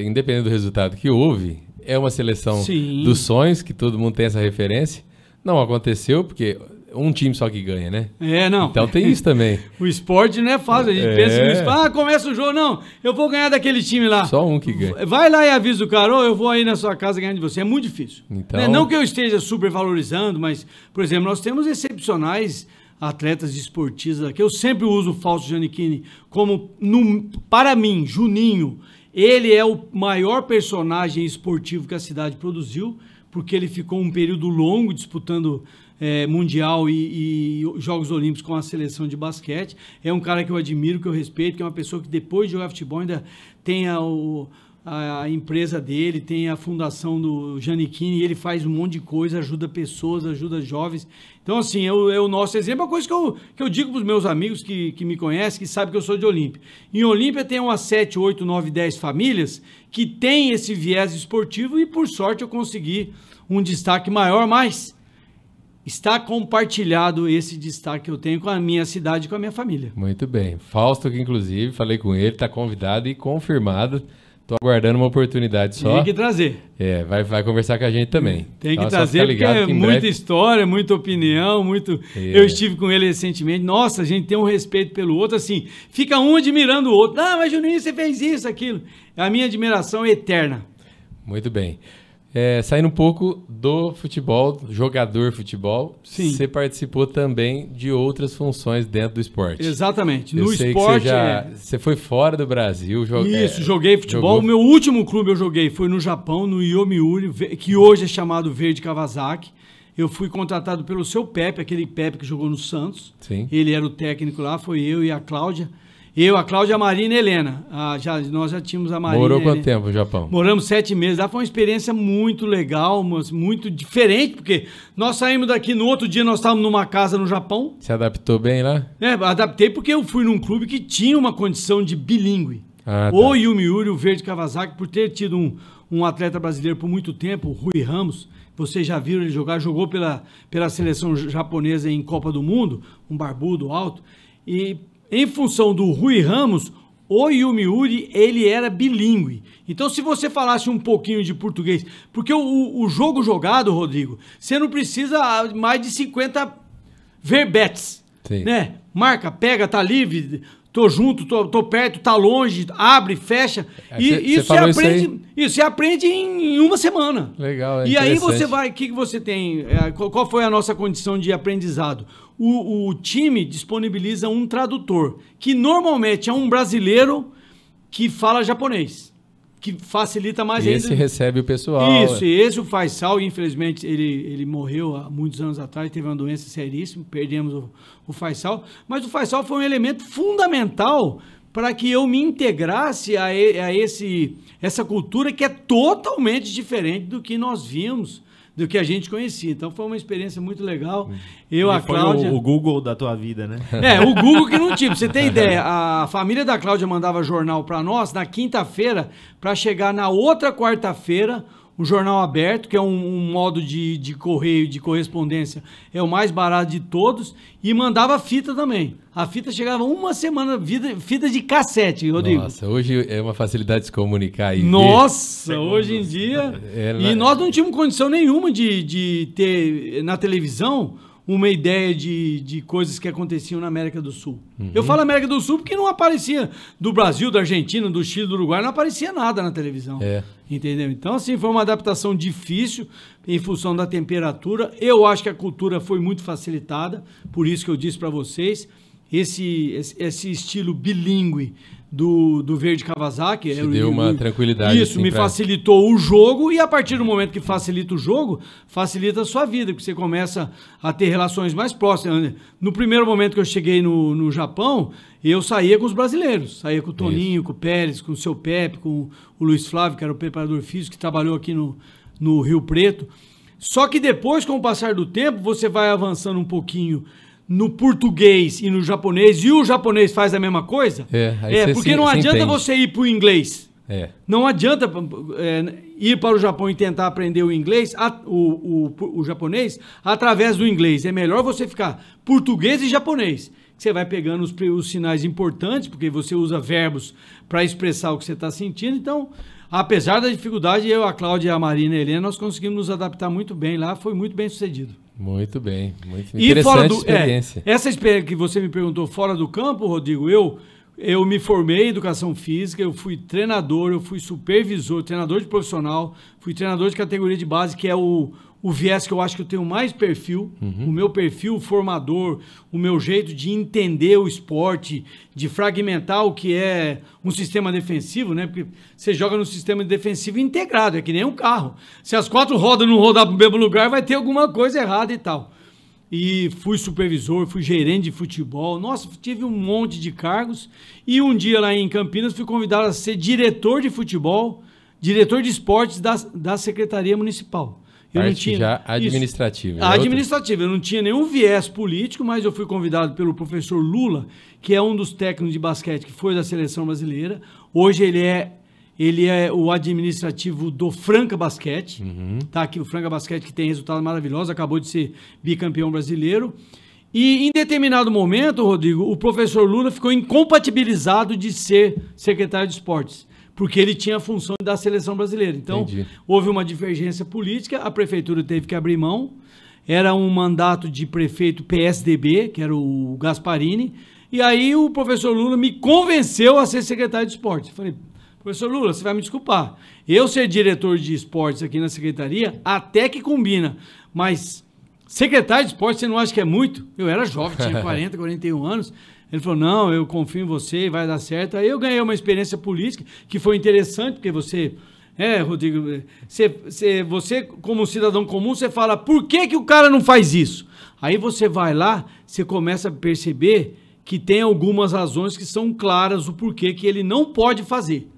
independente do resultado que houve, é uma seleção dos sonhos, que todo mundo tem essa referência. Não aconteceu, porque... Um time só que ganha, né? Não. Então tem isso também. O esporte não é fácil. A gente pensa no esporte. Começa o jogo. Não, eu vou ganhar daquele time lá. Só um que ganha. Vai lá e avisa o cara, eu vou aí na sua casa ganhar de você. É muito difícil. Então... Não que eu esteja super valorizando, mas, por exemplo, nós temos excepcionais atletas esportistas aqui. Eu sempre uso o Fausto Giannichini como, para mim, Juninho, ele é o maior personagem esportivo que a cidade produziu, porque ele ficou um período longo disputando... Mundial e Jogos Olímpicos com a seleção de basquete. É um cara que eu admiro, que eu respeito, que é uma pessoa que depois de jogar futebol ainda tem a empresa dele, tem a fundação do Giannichini, ele faz um monte de coisa, ajuda pessoas, ajuda jovens. Então, assim, é o nosso exemplo. É uma coisa que eu digo para os meus amigos que me conhecem, que sabem que eu sou de Olímpia. Em Olímpia tem umas 7, 8, 9, 10 famílias que têm esse viés esportivo e, por sorte, eu consegui um destaque maior, mas está compartilhado esse destaque que eu tenho com a minha cidade e com a minha família. Muito bem. Fausto, que inclusive, falei com ele, está convidado e confirmado. Estou aguardando uma oportunidade só. Tem que trazer. Vai conversar com a gente também. Tem que trazer, porque é muita história, muita opinião, muito... Eu estive com ele recentemente. Nossa, a gente tem um respeito pelo outro, assim, fica um admirando o outro. Ah, mas Juninho, você fez isso, aquilo. A minha admiração é eterna. Muito bem. Saindo um pouco do futebol, jogador de futebol, sim, você participou também de outras funções dentro do esporte. Exatamente. Eu no sei esporte... que você foi fora do Brasil. Joguei futebol. O meu último clube eu joguei foi no Japão, no Yomiuri, que hoje é chamado Verde Kawasaki. Eu fui contratado pelo seu Pepe, aquele Pepe que jogou no Santos. Sim. Ele era o técnico lá, foi eu e a Cláudia. A Cláudia, a Marina e a Helena. Nós já tínhamos a Marina. Morou quanto tempo no Japão? Moramos 7 meses. Lá foi uma experiência muito legal, mas muito diferente, porque nós saímos daqui, no outro dia nós estávamos numa casa no Japão. Se adaptou bem lá? Adaptei porque eu fui num clube que tinha uma condição de bilíngue. Tá. O Yomiuri, o Verde Kawasaki, por ter tido um atleta brasileiro por muito tempo, o Rui Ramos, vocês já viram ele jogar, jogou pela seleção japonesa em Copa do Mundo, um barbudo alto, e em função do Rui Ramos, o Yomiuri, ele era bilíngue. Então, se você falasse um pouquinho de português... Porque o jogo jogado, Rodrigo, você não precisa mais de 50 verbetes. Sim. Né? Marca, pega, tá livre, tô junto, tô perto, tá longe, abre, fecha. Você aprende em uma semana. Legal, E aí você vai... O que você tem? Qual foi a nossa condição de aprendizado? O time disponibiliza um tradutor, que normalmente é um brasileiro que fala japonês, que facilita mais ainda. Esse recebe o pessoal. Isso, esse o Faisal, infelizmente, ele morreu há muitos anos atrás, teve uma doença seríssima, perdemos o Faisal, mas o Faisal foi um elemento fundamental para que eu me integrasse a essa cultura que é totalmente diferente do que nós vimos, do que a gente conhecia. Então foi uma experiência muito legal. A Cláudia... Foi o Google da tua vida, né? O Google que não tinha. Pra você ter ideia, a família da Cláudia mandava jornal para nós na quinta-feira, para chegar na outra quarta-feira, um jornal aberto, que é um modo de correio, de correspondência, é o mais barato de todos, e mandava fita também. A fita chegava uma semana, fita de cassete, Rodrigo. Nossa, hoje é uma facilidade de se comunicar aí. Nossa, hoje em dia... E nós não tínhamos condição nenhuma de ter na televisão uma ideia de coisas que aconteciam na América do Sul. Uhum. Eu falo América do Sul porque não aparecia do Brasil, da Argentina, do Chile, do Uruguai, não aparecia nada na televisão. Entendeu? Então, assim, foi uma adaptação difícil em função da temperatura. Eu acho que a cultura foi muito facilitada, por isso que eu disse para vocês, esse estilo bilíngue do Verde Kawasaki. Te deu uma tranquilidade. Isso, assim, me facilitou o jogo, e a partir do momento que facilita o jogo, facilita a sua vida, porque você começa a ter relações mais próximas. No primeiro momento que eu cheguei no Japão, eu saía com os brasileiros, saía com o Toninho, com o Pérez, com o seu Pepe, com o Luiz Flávio, que era o preparador físico, que trabalhou aqui no Rio Preto. Só que depois, com o passar do tempo, você vai avançando um pouquinho no português e no japonês, e o japonês faz a mesma coisa, porque não adianta você ir para o inglês. Não adianta ir para o Japão e tentar aprender o inglês, o japonês, através do inglês. É melhor você ficar português e japonês. Você vai pegando os sinais importantes, porque você usa verbos para expressar o que você está sentindo. Então, apesar da dificuldade, eu, a Cláudia, a Marina e a Helena, nós conseguimos nos adaptar muito bem lá, foi muito bem sucedido. Muito bem, muito interessante experiência. Essa experiência que você me perguntou fora do campo, Rodrigo, eu me formei em educação física, eu fui treinador, eu fui supervisor, treinador de profissional, fui treinador de categoria de base, que é o viés que eu acho que eu tenho mais perfil, o meu perfil formador, o meu jeito de entender o esporte, de fragmentar o que é um sistema defensivo, né? Porque você joga no sistema defensivo integrado, é que nem um carro. Se as 4 rodas não rodar para o mesmo lugar, vai ter alguma coisa errada e tal. E fui supervisor, fui gerente de futebol, nossa, tive um monte de cargos, e um dia lá em Campinas fui convidado a ser diretor de futebol diretor de esportes da Secretaria Municipal. Eu não tinha já administrativa. Isso, administrativa. Eu não tinha nenhum viés político, mas eu fui convidado pelo professor Lula, que é um dos técnicos de basquete que foi da seleção brasileira. Hoje ele é o administrativo do Franca Basquete. Tá aqui o Franca Basquete, que tem resultado maravilhoso, acabou de ser bicampeão brasileiro. E em determinado momento, Rodrigo, o professor Lula ficou incompatibilizado de ser secretário de esportes, porque ele tinha a função da seleção brasileira. Então, houve uma divergência política, a prefeitura teve que abrir mão. Era um mandato de prefeito PSDB, que era o Gasparini, e aí o professor Lula me convenceu a ser secretário de esportes. Eu falei, professor Lula, você vai me desculpar. Eu ser diretor de esportes aqui na secretaria, até que combina, mas secretário de esportes, você não acha que é muito? Eu era jovem, tinha 40, 41 anos. Ele falou, não, eu confio em você, vai dar certo. Aí eu ganhei uma experiência política que foi interessante, porque você... Rodrigo, você como cidadão comum, você fala, por que o cara não faz isso? Aí você vai lá, você começa a perceber que tem algumas razões que são claras o porquê que ele não pode fazer.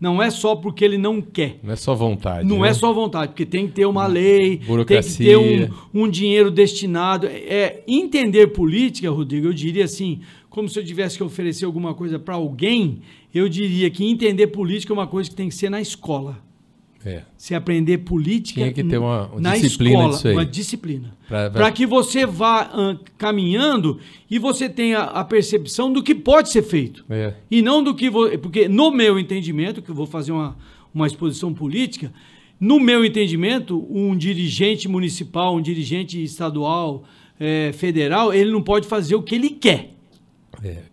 Não é só porque ele não quer. Não é só vontade. Não é só vontade, porque tem que ter uma lei, burocracia. Tem que ter um dinheiro destinado. Entender política, Rodrigo, eu diria assim, como se eu tivesse que oferecer alguma coisa para alguém, eu diria que entender política é uma coisa que tem que ser na escola. Se aprender política tinha que ter uma na disciplina escola, disso aí. uma disciplina. Para que você vá caminhando e você tenha a percepção do que pode ser feito. E não do que... Porque no meu entendimento, que eu vou fazer uma exposição política, no meu entendimento, um dirigente municipal, um dirigente estadual, federal, ele não pode fazer o que ele quer.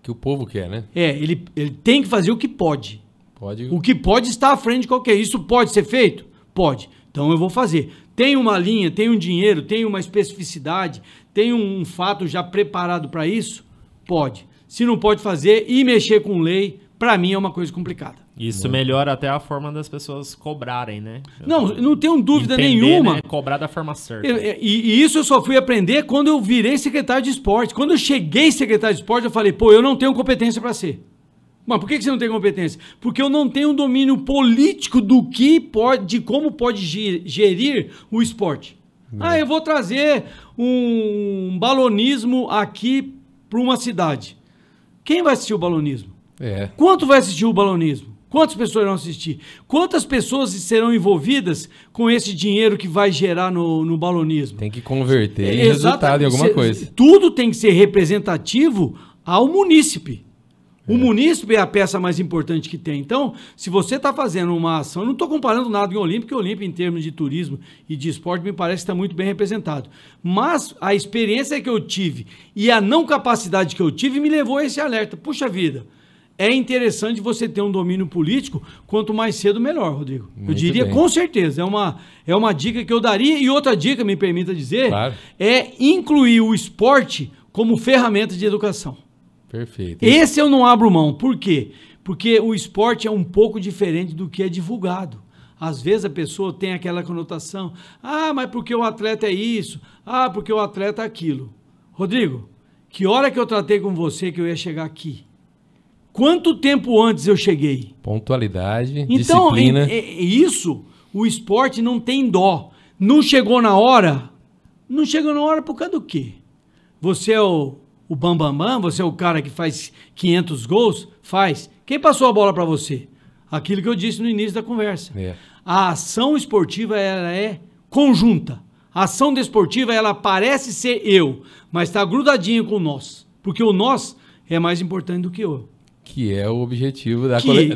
Que o povo quer, né? Ele tem que fazer o que pode. Pode. O que pode estar à frente de qualquer. Isso pode ser feito? Pode. Então eu vou fazer. Tem uma linha, tem um dinheiro, tem uma especificidade, tem um fato já preparado para isso? Pode. Se não pode fazer e mexer com lei, para mim é uma coisa complicada. Isso melhora até a forma das pessoas cobrarem, né? Não tenho dúvida Entender, nenhuma. Né? Cobrar da forma certa. E isso eu só fui aprender quando eu virei secretário de esporte. Quando eu cheguei secretário de esporte, eu falei, eu não tenho competência para ser. Mas por que você não tem competência? Porque eu não tenho um domínio político de como pode gerir o esporte. Eu vou trazer um balonismo aqui para uma cidade. Quem vai assistir o balonismo? Quanto vai assistir o balonismo? Quantas pessoas irão assistir? Quantas pessoas serão envolvidas com esse dinheiro que vai gerar no balonismo? Tem que converter em resultado em alguma coisa. Tudo tem que ser representativo ao munícipe. O munícipe é a peça mais importante que tem. Então, se você está fazendo uma ação, eu não estou comparando nada com o Olímpico, porque o Olímpico, em termos de turismo e de esporte, me parece que está muito bem representado. Mas a experiência que eu tive e a não capacidade que eu tive me levou a esse alerta. Puxa vida, é interessante você ter um domínio político, quanto mais cedo, melhor, Rodrigo. Eu diria com certeza. É uma dica que eu daria. E outra dica, me permita dizer, é incluir o esporte como ferramenta de educação. Perfeito. Esse eu não abro mão. Por quê? Porque o esporte é um pouco diferente do que é divulgado. Às vezes a pessoa tem aquela conotação, mas porque o atleta é isso, porque o atleta é aquilo. Rodrigo, que hora que eu tratei com você que eu ia chegar aqui? Quanto tempo antes eu cheguei? Pontualidade, disciplina. Então, isso, o esporte não tem dó. Não chegou na hora? Não chegou na hora por causa do quê? Você é o bambambam, você é o cara que faz 500 gols? Faz. Quem passou a bola para você? Aquilo que eu disse no início da conversa. A ação esportiva, ela é conjunta. A ação desportiva, ela parece ser eu, mas está grudadinha com o nós. Porque o nós é mais importante do que eu. Que é o objetivo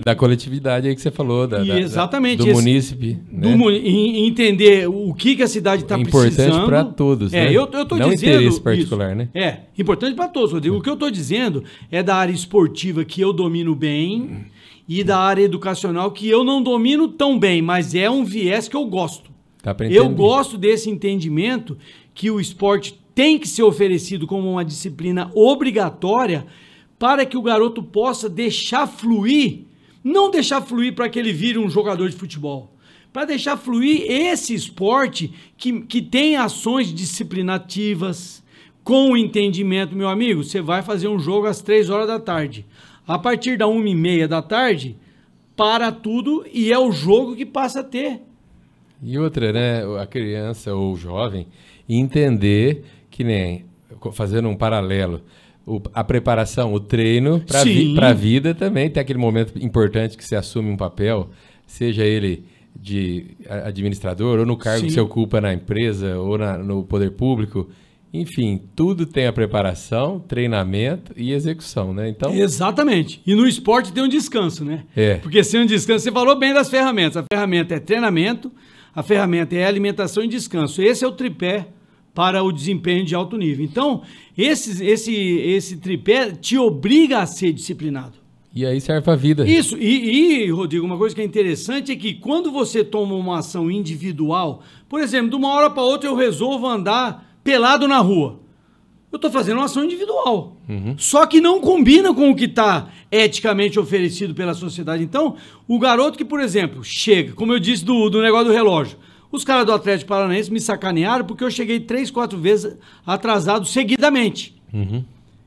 da coletividade aí que você falou, exatamente, do munícipe. Entender o que a cidade está precisando. Importante para todos, né? Eu tô não dizendo interesse particular, isso. Né? Importante para todos, Rodrigo. O que eu estou dizendo é da área esportiva que eu domino bem e da área educacional que eu não domino tão bem, mas é um viés que eu gosto. Eu gosto desse entendimento que o esporte tem que ser oferecido como uma disciplina obrigatória para que o garoto possa deixar fluir, não deixar fluir para que ele vire um jogador de futebol, para deixar fluir esse esporte que tem ações disciplinativas, com entendimento, meu amigo. Você vai fazer um jogo às 3 horas da tarde. A partir da 1h30 da tarde, para tudo e é o jogo que passa a ter. E outra, né? A criança ou o jovem entender que nem, fazendo um paralelo, a preparação, o treino para a vida também. Tem aquele momento importante que você assume um papel, seja ele de administrador ou no cargo que você ocupa na empresa ou no poder público. Enfim, tudo tem a preparação, treinamento e execução, né? Então... Exatamente. E no esporte tem um descanso, né? É. Porque sem um descanso, você falou bem das ferramentas. A ferramenta é treinamento, a ferramenta é alimentação e descanso. Esse é o tripé para o desempenho de alto nível. Então, esse tripé te obriga a ser disciplinado. E aí serve para a vida. Isso. E, Rodrigo, uma coisa que é interessante é que quando você toma uma ação individual, por exemplo, de uma hora para outra eu resolvo andar pelado na rua. Eu estou fazendo uma ação individual. Só que não combina com o que está eticamente oferecido pela sociedade. Então, o garoto que, por exemplo, chega, como eu disse do negócio do relógio, os caras do Atlético Paranaense me sacanearam porque eu cheguei 3, 4 vezes atrasado seguidamente. O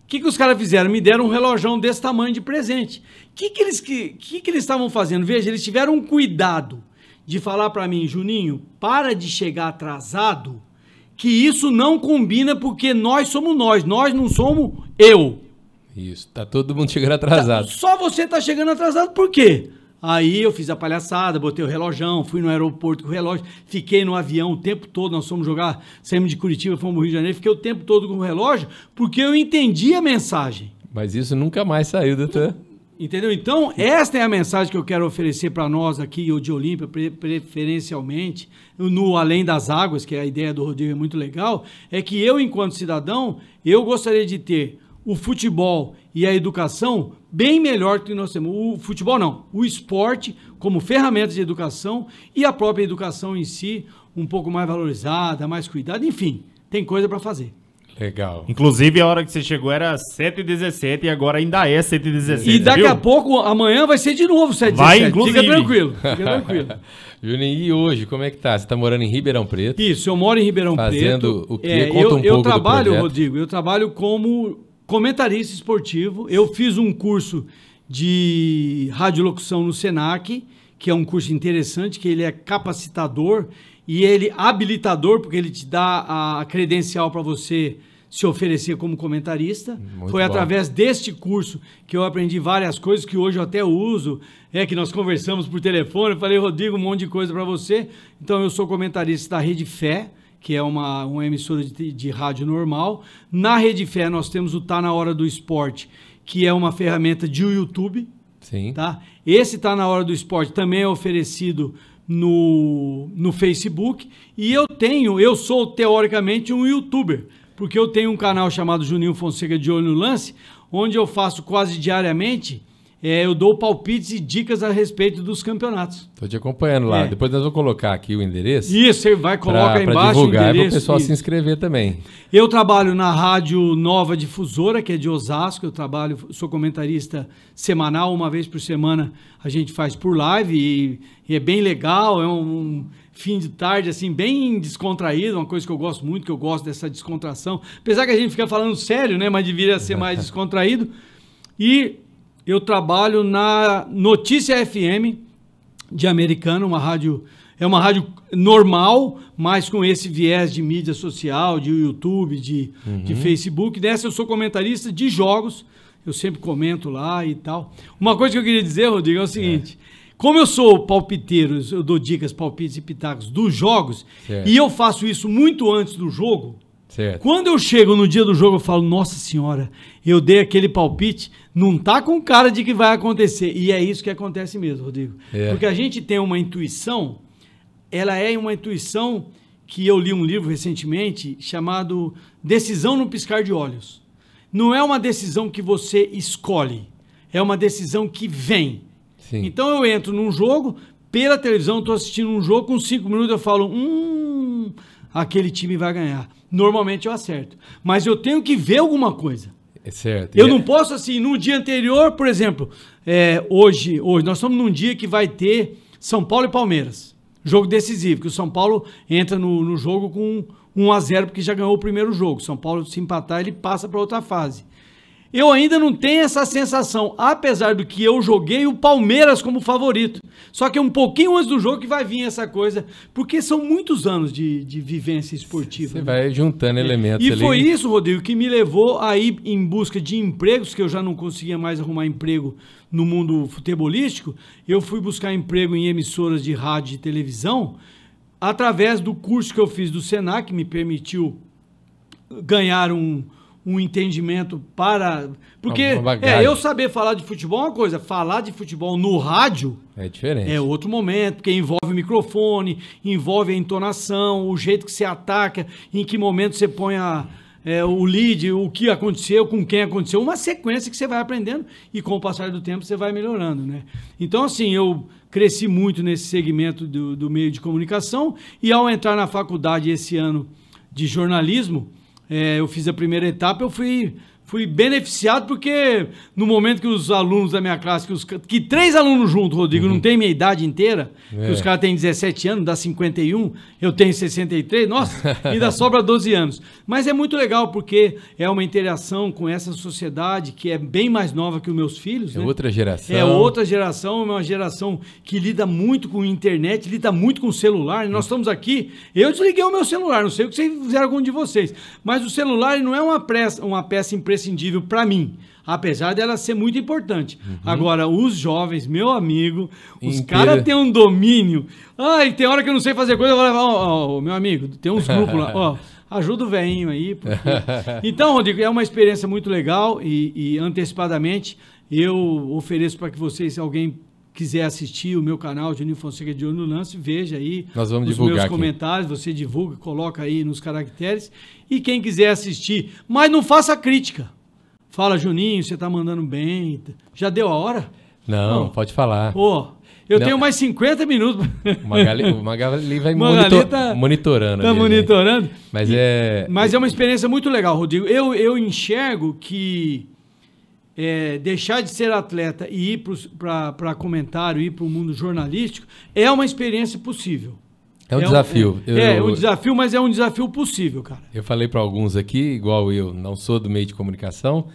que os caras fizeram? Me deram um relógio desse tamanho de presente. O que eles estavam fazendo? Veja, eles tiveram um cuidado de falar para mim, Juninho, para de chegar atrasado, que isso não combina porque nós somos nós não somos eu. Isso, tá todo mundo chegando atrasado. Só você tá chegando atrasado por quê? Aí eu fiz a palhaçada, botei o relógio, fui no aeroporto com o relógio, fiquei no avião o tempo todo, nós fomos jogar, saímos de Curitiba, fomos pro Rio de Janeiro, fiquei o tempo todo com o relógio, porque eu entendi a mensagem. Mas isso nunca mais saiu, doutor. Entendeu? Então, esta é a mensagem que eu quero oferecer para nós aqui, o de Olímpia, preferencialmente, no Além das Águas, que é a ideia do Rodrigo, é muito legal, é que eu, enquanto cidadão, eu gostaria de ter o futebol e a educação bem melhor do que nós temos. O futebol não, o esporte como ferramenta de educação e a própria educação em si um pouco mais valorizada, mais cuidada, enfim, tem coisa para fazer. Legal. Inclusive, a hora que você chegou era 7h17 e agora ainda é 7h17. E daqui a pouco, amanhã vai ser de novo 7h17. Vai, inclusive. Fica tranquilo, fica tranquilo. Juninho, e hoje, como é que tá? Você tá morando em Ribeirão Preto? Isso, eu moro em Ribeirão Preto. Fazendo o quê? Conta um pouco eu trabalho, do projeto. Rodrigo, eu trabalho como comentarista esportivo. Eu fiz um curso de radiolocução no Senac, que é um curso interessante, que ele é capacitador e ele habilitador, porque ele te dá a credencial para você se oferecer como comentarista. Muito Foi bom. através deste curso que eu aprendi várias coisas que hoje eu até uso, que nós conversamos por telefone, eu falei, Rodrigo, um monte de coisa para você. Então, eu sou comentarista da Rede Fé, que é uma emissora de rádio normal. Na Rede Fé, nós temos o Tá Na Hora do Esporte, que é uma ferramenta de YouTube. Sim. Tá? Esse Tá Na Hora do Esporte também é oferecido no Facebook. E eu sou teoricamente um youtuber, porque eu tenho um canal chamado Juninho Fonseca de Olho no Lance, onde eu faço quase diariamente, eu dou palpites e dicas a respeito dos campeonatos. Tô te acompanhando lá. Depois nós vamos colocar aqui o endereço. Isso, você vai, coloca aí embaixo divulgar, o endereço. Para o pessoal isso. se inscrever também. Eu trabalho na Rádio Nova Difusora, que é de Osasco. Sou comentarista semanal, uma vez por semana a gente faz por live e é bem legal, é um fim de tarde, assim, bem descontraído, uma coisa que eu gosto muito, que eu gosto dessa descontração. Apesar que a gente fica falando sério, né, mas deveria ser mais descontraído. E eu trabalho na Notícia FM de Americana, é uma rádio normal, mas com esse viés de mídia social, de YouTube, de Facebook. Nessa eu sou comentarista de jogos, eu sempre comento lá e tal. Uma coisa que eu queria dizer, Rodrigo, é o seguinte... Como eu sou palpiteiro, eu dou dicas, palpites e pitacos dos jogos, e eu faço isso muito antes do jogo, quando eu chego no dia do jogo, eu falo, nossa senhora, eu dei aquele palpite, não tá com cara de que vai acontecer. E é isso que acontece mesmo, Rodrigo. Porque a gente tem uma intuição, ela é uma intuição que eu li um livro recentemente, chamado Decisão no Piscar de Olhos. Não é uma decisão que você escolhe, é uma decisão que vem. Sim. Então eu entro num jogo, pela televisão, estou assistindo um jogo, com 5 minutos eu falo, aquele time vai ganhar. Normalmente eu acerto. Mas eu tenho que ver alguma coisa. É certo. Eu não posso, assim, no dia anterior, por exemplo, hoje nós estamos num dia que vai ter São Paulo e Palmeiras. Jogo decisivo, que o São Paulo entra no jogo com 1-0, porque já ganhou o primeiro jogo. São Paulo, se empatar, ele passa para outra fase. eu ainda não tenho essa sensação, apesar do que eu joguei o Palmeiras como favorito. Só que é um pouquinho antes do jogo que vai vir essa coisa, porque são muitos anos de vivência esportiva. Você vai juntando elementos e ali. foi isso, Rodrigo, que me levou a ir em busca de empregos, que eu já não conseguia mais arrumar emprego no mundo futebolístico. Eu fui buscar emprego em emissoras de rádio e televisão, através do curso que eu fiz do Senac, que me permitiu ganhar um entendimento para... Porque eu saber falar de futebol é uma coisa, falar de futebol no rádio é diferente. É outro momento, porque envolve o microfone, envolve a entonação, o jeito que você ataca, em que momento você põe o lead, o que aconteceu, com quem aconteceu, uma sequência que você vai aprendendo e com o passar do tempo você vai melhorando, né? Então, assim, eu cresci muito nesse segmento do meio de comunicação e ao entrar na faculdade esse ano de jornalismo, eu fiz a primeira etapa, eu fui beneficiado porque no momento que os alunos da minha classe, que 3 alunos juntos, Rodrigo, não tem minha idade inteira, que os caras têm 17 anos, dá 51, eu tenho 63, nossa, ainda sobra 12 anos. Mas é muito legal porque é uma interação com essa sociedade que é bem mais nova que os meus filhos. É, né? Outra geração, uma geração que lida muito com a internet, lida muito com o celular. Nós estamos aqui, eu desliguei o meu celular, não sei o que vocês fizeram com algum de vocês, mas o celular não é uma peça imprescindível para mim, apesar dela ser muito importante. Agora, os jovens, meu amigo, os caras têm um domínio. Ai, tem hora que eu não sei fazer coisa, eu falo, meu amigo, tem uns grupos lá, ajuda o velhinho aí. Porque... Então, Rodrigo, é uma experiência muito legal e antecipadamente eu ofereço para que vocês, se alguém quiser assistir o meu canal, Juninho Fonseca de Olho no Lance, veja aí. Nós vamos os divulgar meus aqui. Comentários, você divulga, coloca aí nos caracteres. E quem quiser assistir, mas não faça crítica. Fala, Juninho, você tá mandando bem. Já deu a hora? Não, pode falar. Eu tenho mais 50 minutos. O Magali vai monitorando. Tá monitorando. Né? Mas é uma experiência muito legal, Rodrigo. Eu enxergo que deixar de ser atleta e ir para comentário, ir para o mundo jornalístico, é uma experiência possível. É um desafio. É um desafio, mas é um desafio possível, cara. Eu falei para alguns aqui, igual eu, não sou do meio de comunicação,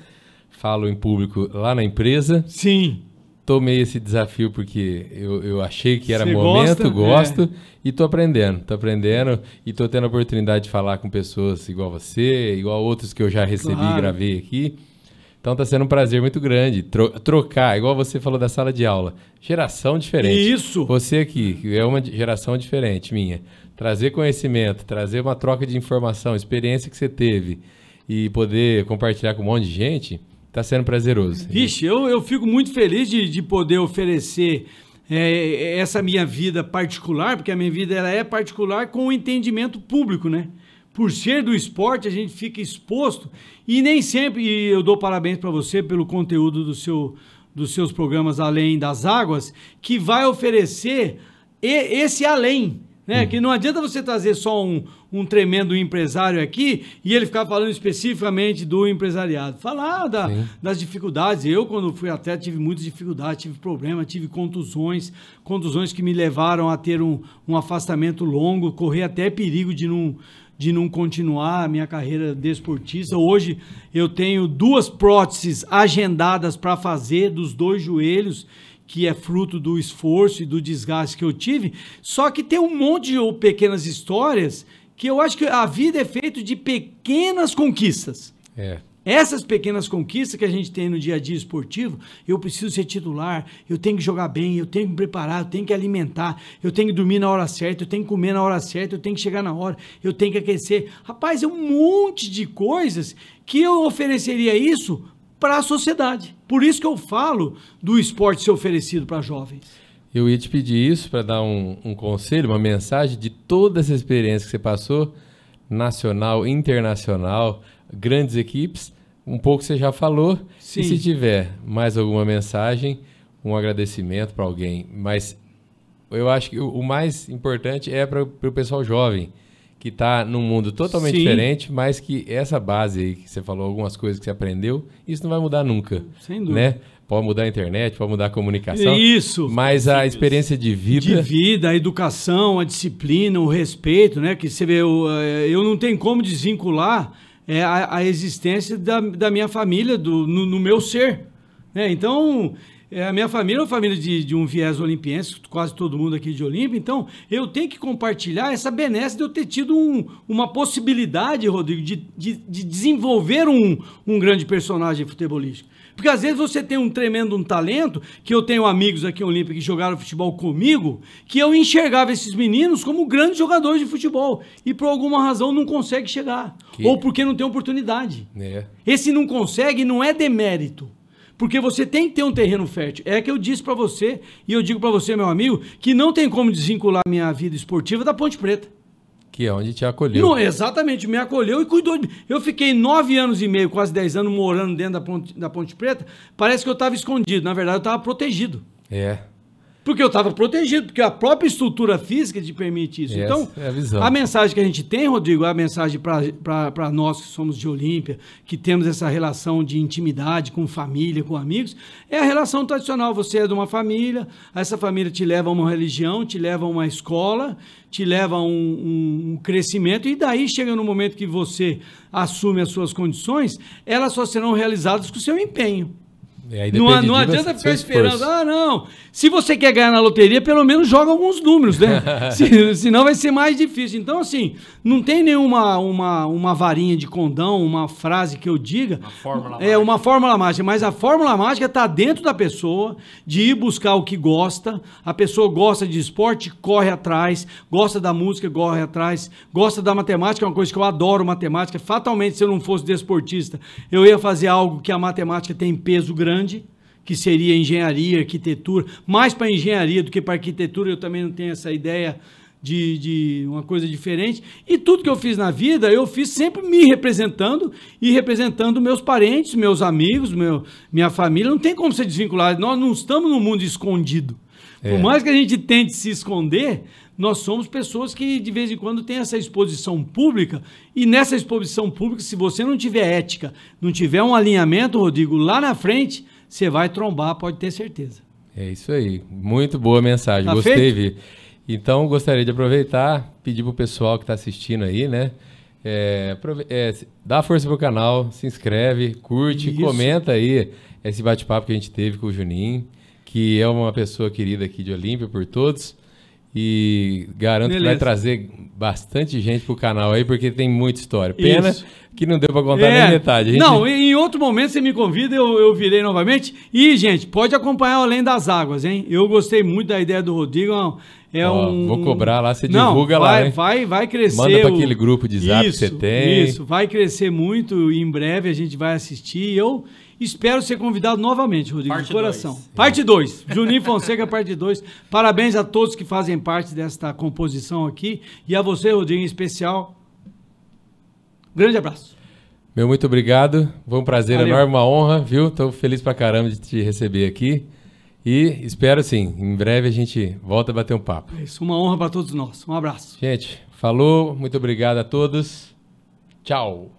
falo em público lá na empresa. Sim. Tomei esse desafio porque eu achei que era momento, gosto e tô aprendendo e tô tendo a oportunidade de falar com pessoas igual você, igual outros que eu já recebi e gravei aqui. Então tá sendo um prazer muito grande trocar, igual você falou da sala de aula, geração diferente. Isso! Você aqui, que é uma geração diferente minha, trazer conhecimento, trazer uma troca de informação, experiência que você teve e poder compartilhar com um monte de gente, tá sendo prazeroso. Vixe, eu fico muito feliz de poder oferecer essa minha vida particular, porque a minha vida ela é particular com o entendimento público, né? Por ser do esporte, a gente fica exposto e nem sempre, e eu dou parabéns para você pelo conteúdo dos seus programas Além das Águas, que vai oferecer esse além, né? Que não adianta você trazer só um tremendo empresário aqui e ele ficar falando especificamente do empresariado. Falar das dificuldades. Eu, quando fui atleta, tive muitas dificuldades, tive problemas, tive contusões que me levaram a ter um afastamento longo, correr até perigo de não continuar a minha carreira desportista. Hoje eu tenho 2 próteses agendadas para fazer dos 2 joelhos, que é fruto do esforço e do desgaste que eu tive. Só que tem um monte de pequenas histórias que eu acho que a vida é feita de pequenas conquistas. Essas pequenas conquistas que a gente tem no dia a dia esportivo, eu preciso ser titular, eu tenho que jogar bem, eu tenho que me preparar, eu tenho que alimentar, eu tenho que dormir na hora certa, eu tenho que comer na hora certa, eu tenho que chegar na hora, eu tenho que aquecer. Rapaz, é um monte de coisas que eu ofereceria isso para a sociedade. Por isso que eu falo do esporte ser oferecido para jovens. Eu ia te pedir isso para dar um conselho, uma mensagem de toda essa experiência que você passou, nacional, internacional, grandes equipes, um pouco você já falou. Sim. E se tiver mais alguma mensagem, um agradecimento para alguém, mas eu acho que o mais importante é para o pessoal jovem, que está num mundo totalmente diferente, mas que essa base aí, que você falou, algumas coisas que você aprendeu, isso não vai mudar nunca. Sem dúvida. Né? Pode mudar a internet, pode mudar a comunicação. Isso. Mas a experiência de vida... De vida, a educação, a disciplina, o respeito, né? Que você vê, eu não tenho como desvincular a existência da minha família, no meu ser. Né? Então, a minha família é uma família de um viés olimpiense, quase todo mundo aqui de Olímpia, então eu tenho que compartilhar essa benesse de eu ter tido uma possibilidade, Rodrigo, de desenvolver um grande personagem futebolístico. Porque às vezes você tem um tremendo talento, que eu tenho amigos aqui em Olímpia que jogaram futebol comigo, que eu enxergava esses meninos como grandes jogadores de futebol e por alguma razão não consegue chegar. Ou porque não tem oportunidade. Esse não consegue não é demérito. Porque você tem que ter um terreno fértil. É que eu disse para você, e eu digo para você, meu amigo, que não tem como desvincular minha vida esportiva da Ponte Preta. Que é onde te acolheu. Não, exatamente, me acolheu e cuidou de mim. Eu fiquei 9 anos e meio, quase 10 anos, morando dentro da Ponte Preta. Parece que eu estava escondido. Na verdade, eu estava protegido. Porque eu estava protegido, porque a própria estrutura física te permite isso. Então, a mensagem que a gente tem, Rodrigo, a mensagem para nós que somos de Olímpia, que temos essa relação de intimidade com família, com amigos, é a relação tradicional. Você é de uma família, essa família te leva a uma religião, te leva a uma escola, te leva a um crescimento, e daí chega no momento que você assume as suas condições, elas só serão realizadas com o seu empenho. Não adianta ficar esperando. Não. Se você quer ganhar na loteria, pelo menos joga alguns números, né? Senão vai ser mais difícil. Então, assim, não tem nenhuma uma varinha de condão, uma frase que eu diga. Uma fórmula mágica. Mas a fórmula mágica está dentro da pessoa, de ir buscar o que gosta. A pessoa gosta de esporte, corre atrás. Gosta da música, corre atrás. Gosta da matemática, é uma coisa que eu adoro, matemática. Fatalmente, se eu não fosse desportista, eu ia fazer algo que a matemática tem peso grande, que seria engenharia, arquitetura, mais para engenharia do que para arquitetura. Eu também não tenho essa ideia de uma coisa diferente. E tudo que eu fiz na vida, eu fiz sempre me representando e representando meus parentes, meus amigos, minha família. Não tem como ser desvinculado. Nós não estamos num mundo escondido. Por mais que a gente tente se esconder, nós somos pessoas que de vez em quando tem essa exposição pública, e nessa exposição pública, se você não tiver ética, não tiver um alinhamento, Rodrigo, lá na frente, você vai trombar, pode ter certeza. É isso aí. Muito boa mensagem. Tá Gostei, Vi. Então, gostaria de aproveitar, pedir pro pessoal que está assistindo aí, né? Dá força pro canal, se inscreve, curte, comenta aí esse bate-papo que a gente teve com o Juninho, que é uma pessoa querida aqui de Olímpia por todos. E garanto que vai trazer bastante gente pro canal aí, porque tem muita história. Pena que não deu para contar nem metade. Não, em outro momento você me convida, eu virei novamente. E, gente, pode acompanhar o Além das Águas, hein? Eu gostei muito da ideia do Rodrigo. Vou cobrar lá, você divulga lá, hein? Vai crescer. Manda para aquele grupo de zap que você tem. Isso, vai crescer muito e em breve a gente vai assistir. Eu espero ser convidado novamente, Rodrigo, de coração. Parte 2. Juninho Fonseca, parte 2. Parabéns a todos que fazem parte desta composição aqui. E a você, Rodrigo, em especial. Grande abraço. Meu muito obrigado. Foi um prazer enorme, uma honra, viu? Estou feliz pra caramba de te receber aqui. E espero, sim, em breve a gente volta a bater um papo. Isso, uma honra para todos nós. Um abraço. Gente, falou. Muito obrigado a todos. Tchau.